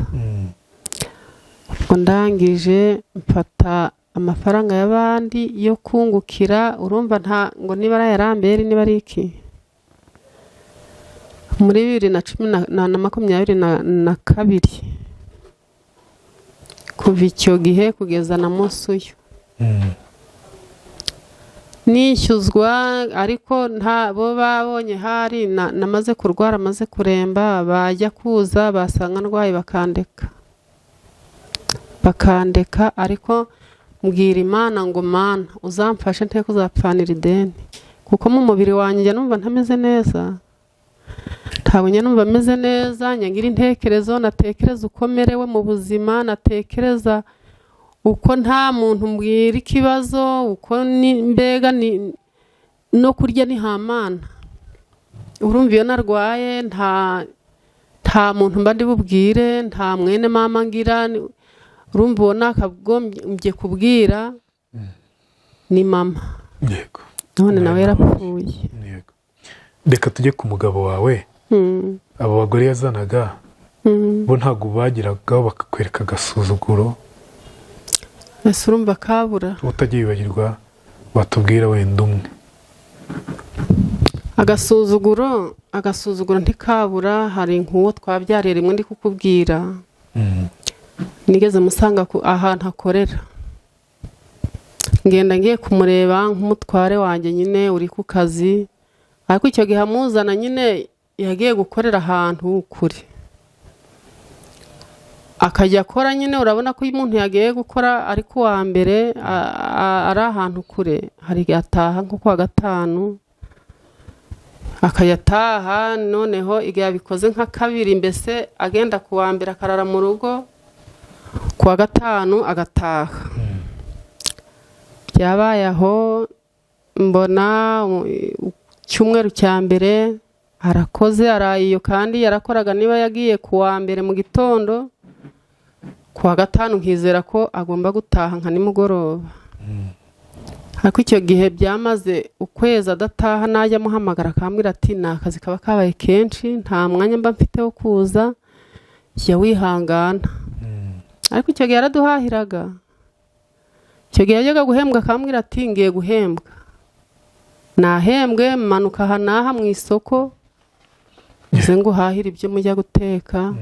Ubwo ndangije mfata amafaranga y'abandi yo kungukira, urumva nta ngo niba ari ayarambere niba ari iki. Muri 2022 kuva icyo gihe kugeza na munsi uyu nishyuzwa, ariko bo babonye hari namaze kurwara, maze kuremba, bajya kuza basanga ndwaye bakandeka, ariko mbwira Imana ngo Mana uzamfashe nteko uzapfanira ideni, kuko mu mubiri wanjye numva ntameze neza, ntabwo numva meze neza, nyagira intekerezo, natekereza uko merewe mu buzima, natekereza uko nta muntu mbwira ikibazo, uko mbega no kurya ni hamana. Urumva iyo narwaye nta muntu mba ndi bubwire, nta mwene mama ngira, urumva ubona akagombye kubwira ni mama. Yego. None nawe yarapfuye. Yego. Reka tujye ku mugabo wawe. Abo bagore yazanaga bo ntabwo bagiragaho bakakwereka agasuzuguro. Ese urumva kabura? Utagiye wibagirwa watubwira wenda umwe. Agasuzuguro ntikabura. Hari nk'uwo twabyariye rimwe ndi kukubwira. Nigeze musanga ahantu akorera, ngenda ngiye kumureba nk'umutware wanjye nyine uri ku kazi, ariko icyo gihe amuzana nyine yagiye gukorera ahantu kure, akajya akora nyine, urabona ko iyo umuntu yagiye gukora ariko wa mbere ari ahantu kure, hari ataha nko kuwa gatanu akajya ataha, noneho igihe abikoze nka kabiri, mbese agenda kuwa mbere akarara mu rugo, kuwa gatanu agataha. Byabaye aho mbona cyumweru cya mbere arakoze, arayiyo, kandi yarakoraga niba yagiye kuwa mbere mu gitondo, kuwa gatanu nkizera ko agomba gutaha nka nimugoroba. Ariko icyo gihe byamaze ukwezi adataha, najya muhamagara akambwira ati ni akazi kaba kabaye kenshi, nta mwanya mba mfite wo kuza, jya wihangana. Ariko icyo gihe yaraduhahiraga, icyo gihe yajyaga guhembwa akambwira ati ngiye guhembwa, nahembwe manuka aha n'aha mu isoko uze nguhahira ibyo mujya guteka.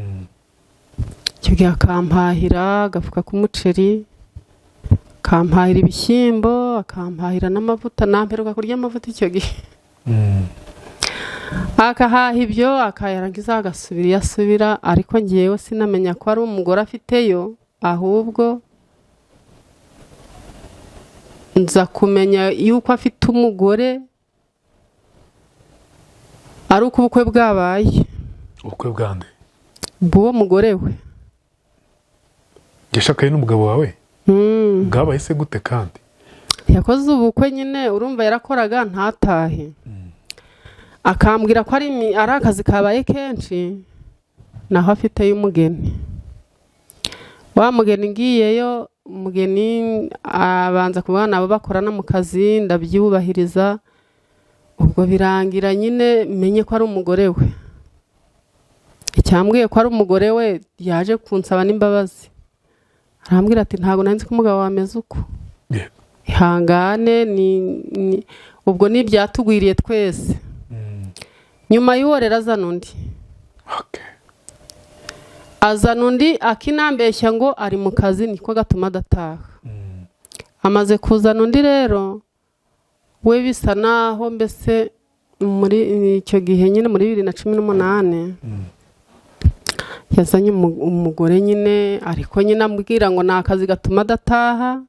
Icyo gihe akampahira agafuka k'umuceri, akampahira ibishyimbo, akampahira n'amavuta, namperuka kurya amavuta icyo gihe. Akahaha ibyo akayarangiza agasubira, ariko ngewe sinamenya ko ari umugore afiteyo, ahubwo nza kumenya yuko afite umugore ari uko ubukwe bwabaye. Ubukwe bwande? Bw'uwo mugore we. Yashakaye n'umugabo wawe? Bwabaye se gute kandi? Yakoze ubukwe nyine, urumva yarakoraga ntatahe, akambwira ko ari akazi kabaye kenshi, naho afiteyo umugeni. Wa mugeni ngiyeyo, umugeni abanza kuvuga nabo bakorana mu kazi, ndabyubahiriza, ubwo birangira nyine menye ko ari umugore we. Icyambwiye ko ari umugore we, yaje kunsaba n'imbabazi, arambwira ati ntabwo nari nzi ko umugabo wameze uko. Ihangane, ubwo ni ibyatugwiriye twese. Nyuma y'uwo rero azana undi. Azana undi akinambeshya ngo ari mu kazi, niko gatuma adataha. Amaze kuzana undi rero, we bisa naho mbese muri icyo gihe nyine muri 2018 yazanye umugore nyine, ariko nyine ambwira ngo ni akazi gatuma adataha,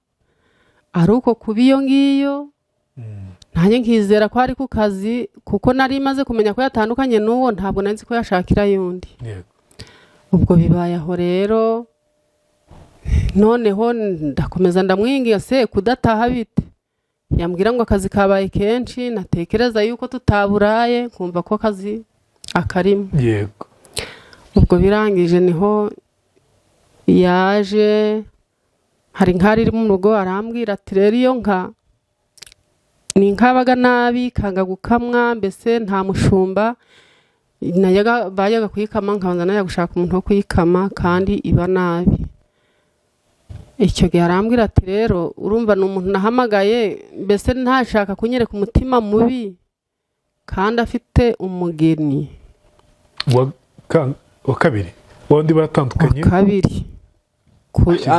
ari uko kuba iyo ngiyo. Nanjye nkizera ko ari ku kazi, kuko nari maze kumenya ko yatandukanye n'uwo, ntabwo nari nzi ko yashakira yundi. ubwo bibaye aho rero noneho ndakomeza ndamwingira se kudataha bite, yambwira ngo akazi kabaye kenshi, natekereza yuko tutaburaye kumva ko akazi akarimo. yego ubwo birangije niho yaje, hari inka iri mu rugo, arambwira ati rero iyo nka ni inka yabaga nabi kanga gukamwa, mbese nta mushumba bajyaga kuyikama, nkabanza najya gushaka umuntu wo kuyikama kandi iba nabi. icyo gihe arambwira ati rero urumva ni umuntu nahamagaye, mbese ntashaka kunyereka umutima mubi kandi afite umugeni wa kabiri, wundi baratandukanye wa kabiri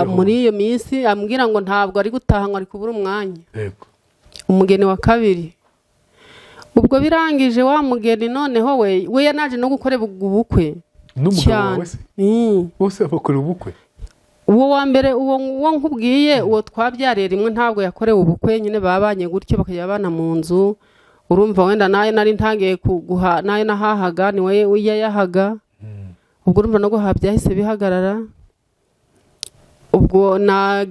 muri iyo minsi, ambwira ngo ntabwo ari gutaha ngo ari kubura umwanya. yego umugeni wa kabiri. ubwo birangije wa mugeni noneho we yanaje no gukorera ubukwe n'umugabo wawe se bose bakorera ubukwe. uwo wa mbere uwo nkubwiye uwo twabyariye rimwe ntabwo yakorewe ubukwe, nyine babanye gutyo bakajya bana mu nzu. urumva wenda nayo nari ntangiye kuguha, nayo nahahaga ni we yayahaga. ubwo urumva no guhaha byahise bihagarara. ubwo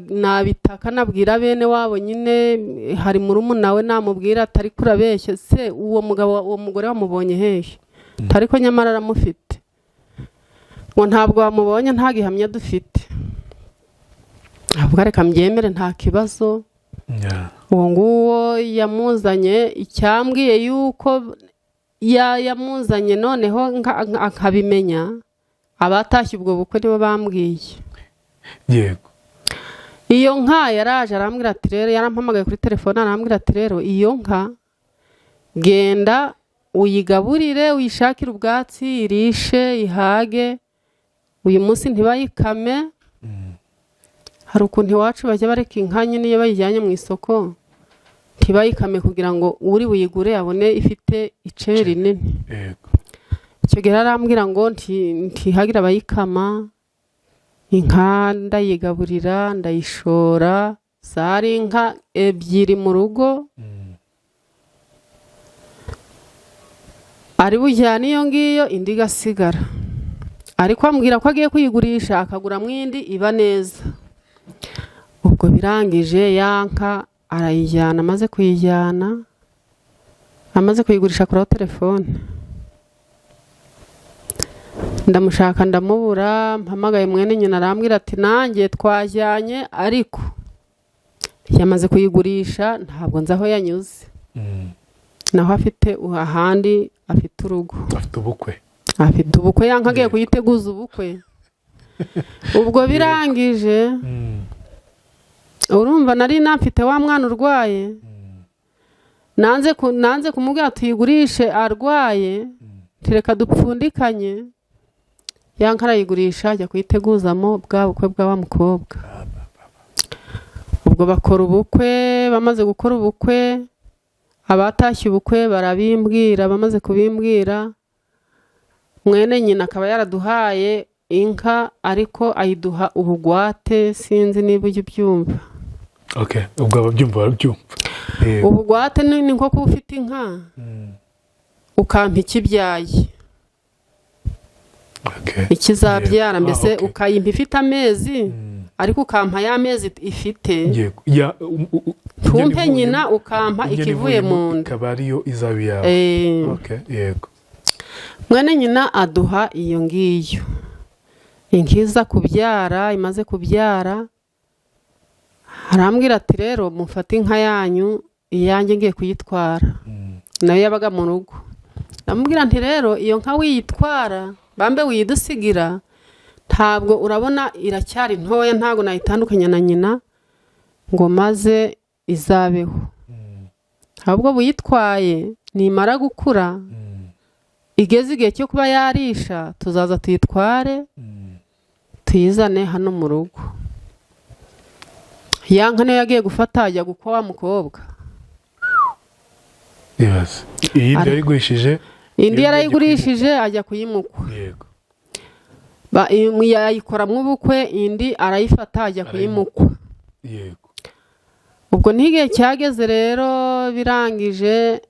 nabitaka nabwira bene wabo, nyine hari murumuna we namubwira atari kurabeshya se uwo mugore wamubonye hehe, ariko nyamara aramufite, ngo ntabwo wamubonye nta gihamya dufite. ahubwo reka mbyemere nta kibazo. uwo nguwo yamuzanye, icyambwiye yuko yamuzanye noneho nkabimenya, abatashye ubwo bukwe nibo bambwiye. yego iyo nka yaraje arambwira ati rero, yarampamagaye kuri telefone arambwira ati rero iyo nka genda uyigaburire, uyishakire ubwatsi irishe ihage, uyu munsi ntibayikame. hari ukuntu iwacu bajya bareka inka nyine iyo bayijyanye mu isoko ntibayikame kugira ngo uri buyigure abone ifite icebe rinini. yego icyo gihe arambwira ngo ntihagire abayikama, inka ndayigaburira ndayishora. zari inka ebyiri mu rugo, ari bujyane iyo ngiyo indi igasigara, ariko ambwira ko agiye kuyigurisha akaguramo indi iba neza. ubwo birangije ya nka arayijyana, amaze kuyijyana, amaze kuyigurisha kuri telefone, ndamushaka ndamubura. mpamagaye mwene nyina arambwira ati nanjye twajyanye, ariko yamaze kuyigurisha ntabwo nzi aho yanyuze. naho afite ahandi, afite urugo, afite ubukwe yanka agiye kuyiteguza ubukwe. ubwo birangije urumva nari namfite wa mwana urwaye, nanze kumubwira tuyigurishe arwaye, reka dupfundikanye. yanka arayigurisha ajya kuyiteguzamo bwa bukwe bwa wa mukobwa. ubwo bakora ubukwe, bamaze gukora ubukwe abatashye ubukwe barabimbwira. bamaze kubimbwira, mwene nyina akaba yaraduhaye inka, ariko ayiduha ubugwate, sinzi niba ujya ubyumva. ubwo ababyumva barabyumva. ubugwate ni nko kuba ufite inka ukampa ikibyaye, ikizabyara, mbese ukayimpa ifite amezi, ariko ukampa ya mezi ifite. ntumpe nyina ukampa ikivuye mu nda, ikaba ariyo izaba iyawe. yego mwene nyina aduha iyo ngiyo. inkiza kubyara, imaze kubyara arambwira ati rero mufate inka yanyu, iyanjye ngiye kuyitwara. nayo yabaga mu rugo. ndamubwira nti rero iyo nka wiyitwara, bambe wiyidusigira, ntabwo urabona iracyari ntoya, ntabwo nayitandukanya na nyina ngo maze izabeho. ahubwo buyitwaye nimara gukura, igeze igihe cyo kuba yarisha, tuzaza tuyitware tuyizane hano mu rugo. ya nka niyo yagiye gufata ajya gukwa wa mukobwa. iyindi yarayigurishije, indi yarayigurishije ajya kuyimukwa. yayikoramo ubukwe, indi arayifata ajya kuyimukwa. ubwo n'igihe cyageze rero birangije,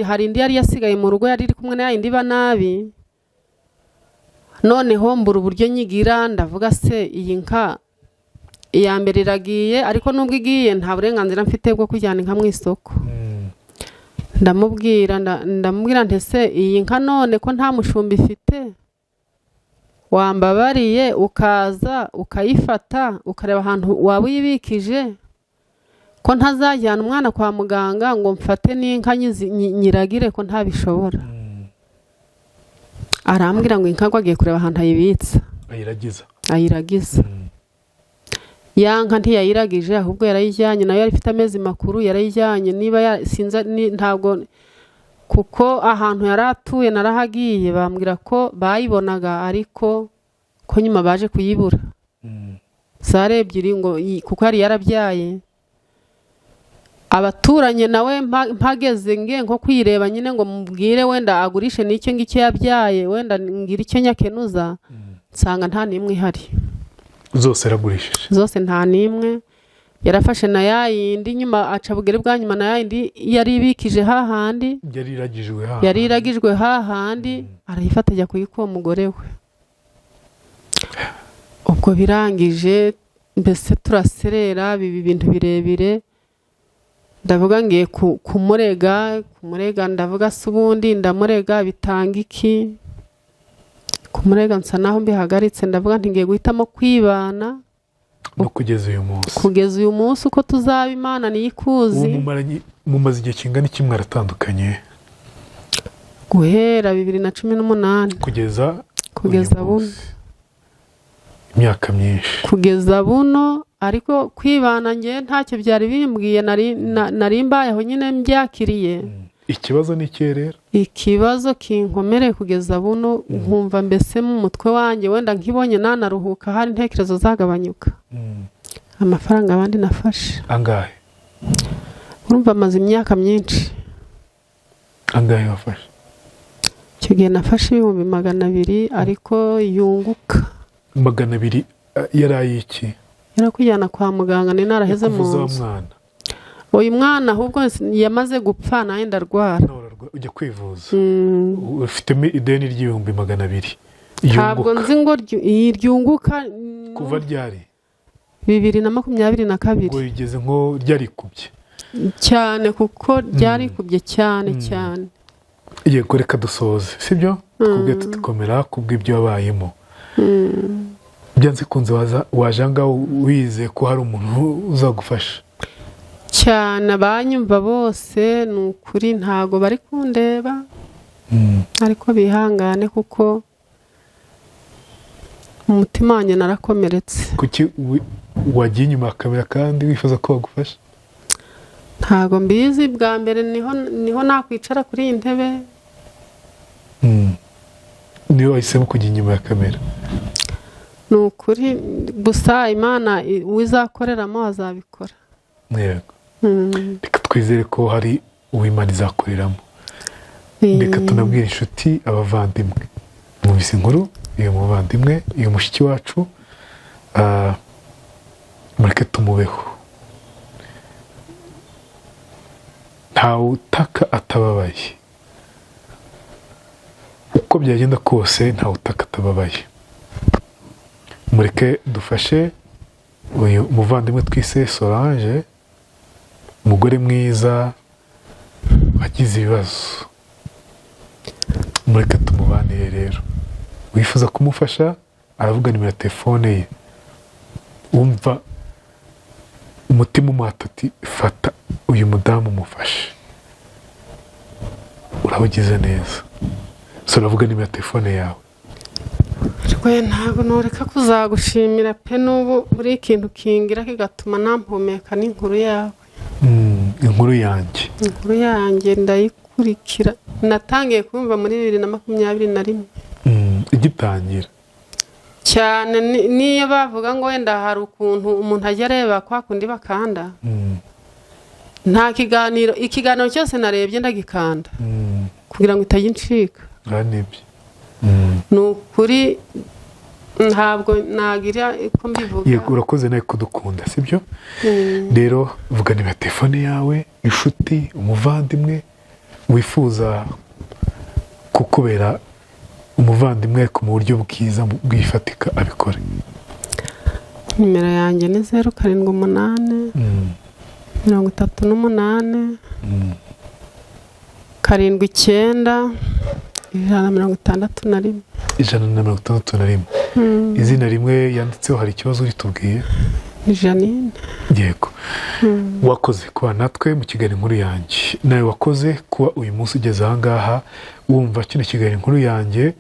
hari indi yari yasigaye mu rugo, yari iri kumwe na yindi iba nabi. noneho mbura uburyo nyigira, ndavuga se iyi nka iya mbere iragiye, ariko nubwo igiye nta burenganzira mfite bwo kujyana inka mu isoko. ndamubwira ntese iyi nka none ko nta mushumba ifite, wambabariye ukaza ukayifata ukareba ahantu waba uyibikije, ko ntazajyana umwana kwa muganga ngo mfate n'inka nyiragire, ko ntabishobora. Arambwira ngo inka agiye kureba ahantu ayibitsa ayiragiza. Ya nka ntiyayiragije, ahubwo yarayijyanye, nayo yari ifite amezi makuru, yarayijyanye. Niba ntabwo, kuko ahantu yari atuye narahagiye, bambwira ko bayibonaga ariko ko nyuma baje kuyibura. Sare ebyiri ngo kuko yari yarabyaye. Abaturanye nawe mpageze nko kuyireba nyine ngo mubwire wenda agurishe n'icyo ngicyo yabyaye, wenda ngira icyo nyakenuza, nsanga nta n'imwe ihari. Zose yaragurishije? Zose nta n'imwe. Yarafashe na yayindi nyuma aca bugere bwa nyuma, na yayindi yari ibikije hahandi, yari iragijwe hahandi, arayifata ajya kuyikuba umugore we. Ubwo birangije mbese turaserera, biba ibintu birebire. Ndavuga ngiye kumurega, ndavuga se ubundi ndamurega bitanga iki? Kumurega nsa naho mbihagaritse, ndavuga nti ngiye guhitamo kwibana no kugeza uyu munsi uko tuzaba, Imana niyo ikuzi. Mumaze igihe kingana iki mwaratandukanye? Guhera 2018 kugeza buno. Imyaka myinshi kugeza buno, ariko kwibana nge ntacyo byari bimbwiye, nari mbayeho nyine mbyakiriye. Ikibazo ni iki rero? Ikibazo kinkomereye kugeza buno, nkumva mbese mu mutwe wanjye wenda nkibonye nanaruhuka, hari intekerezo zagabanyuka. Amafaranga abandi nafashe. Angahe? Urumva amaze imyaka myinshi. Angahe wafashe? Icyo gihe nafashe 200,000 ariko yunguka. 200 yari iki? Yarakujyana kwa muganga, ni naraheze mu nzu. Uyu mwana ahubwo yamaze gupfa, naye ndarwara. Ujya kwivuza? Ufitemo ideni ry'200,000. Ntabwo nzi ngo ryunguka kuva ryari? 2022. Ngo igeze nko ryarikubye cyane, kuko ryarikubye cyane. Yego, reka dusoze, sibyo? Twubwe tukomera kubw'ibyo wabayemo. Byanze kunze wajanga wize ko hari umuntu uzagufasha cyane. Abanyumva bose ni ukuri ntago bari kundeba, ariko bihangane kuko umutima wanjye narakomeretse. Kuki wagiye inyuma ya kamera kandi wifuza ko bagufasha? Ntago mbizi, bwa mbere niho nakwicara kuri iyi ntebe. Niyo wahisemo kujya inyuma ya kamera? Ni ukuri gusa Imana uwizakoreramo azabikora. Yego. Reka twizere ko hari uw'Imana izakoreramo. Reka tunabwire inshuti, abavandimwe, mwumvise inkuru uyu muvandimwe, uyu mushiki wacu, mureke tumubeho. Ntawe utaka atababaye, uko byagenda kose ntawe utaka atababaye. Mureke dufashe uyu muvandimwe twise Solange, umugore mwiza wagize ibibazo. Mureke tumubanire rero. Wifuza kumufasha, aravuga nimero ya telefone ye. Wumva umutima umuhatati, fata uyu mudamu umufashe, urabugize neza. So uravuga nimero ya telefone yawe. Rwe ntabwo noreka kuzagushimira pe, n'ubu buri ikintu kingira kigatuma nampumeka n'inkuru yawe. Inkuru yanjye ndayikurikira, natangiye kumva muri 2021 igitangira cyane. Niyo bavuga ngo wenda hari ukuntu umuntu ajya areba kwa kundi bakanda, nta ikiganiro cyose narebye ndagikanda kugira ngo itayincika. Nibyo. Ni ukuri ntabwo nagira uko mbivuga. Yego, urakoze nawe kudukunda, sibyo? Rero vuga niba telefone yawe, inshuti, umuvandimwe wifuza kukubera umuvandimwe ariko mu buryo bwiza bwifatika abikore. nimero yanjye ni 078 38 79 161. 161. Izina rimwe yanditseho hari ikibazo ritubwiye? Ni Janine. Yego. Wakoze kuba natwe mu kiganiro inkuru yanjye. Nawe wakoze kuba uyu munsi ugeze aha ngaha wumva kino kiganiro inkuru yanjye.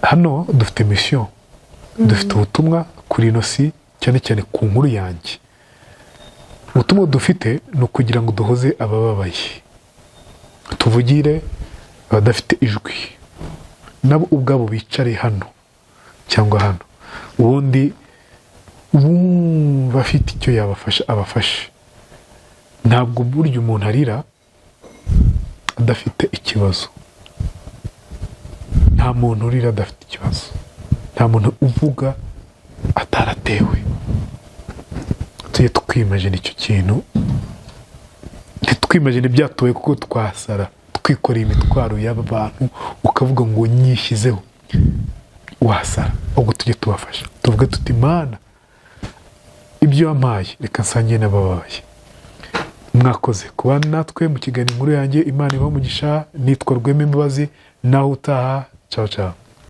Hano dufite mission, dufite ubutumwa kuri ino si, cyane cyane ku nkuru yanjye. Ubutumwa dufite ni ukugira ngo duhoze abababaye, tuvugire abadafite ijwi, nabo ubwabo bicare hano cyangwa hano, ubundi bafite icyo yabafasha abafashe. Ntabwo burya umuntu arira adafite ikibazo, nta muntu urira adafite ikibazo, nta muntu uvuga ataratewe. Tujye twimagine icyo kintu, ntitwimagine byatowe kuko twasara twikoreye imitwaro y'aba bantu ukavuga ngo nyishyizeho, wasara. Ubwo tujye tubafasha, tuvuge tuti Mana ibyo wampaye reka nsangiye n'ababaye. Mwakoze kuba natwe mu kiganiro inkuru yanjye. Imana ibahe umugisha. Nitwa Rwema Imbabazi, naho utaha. Ciao ciao.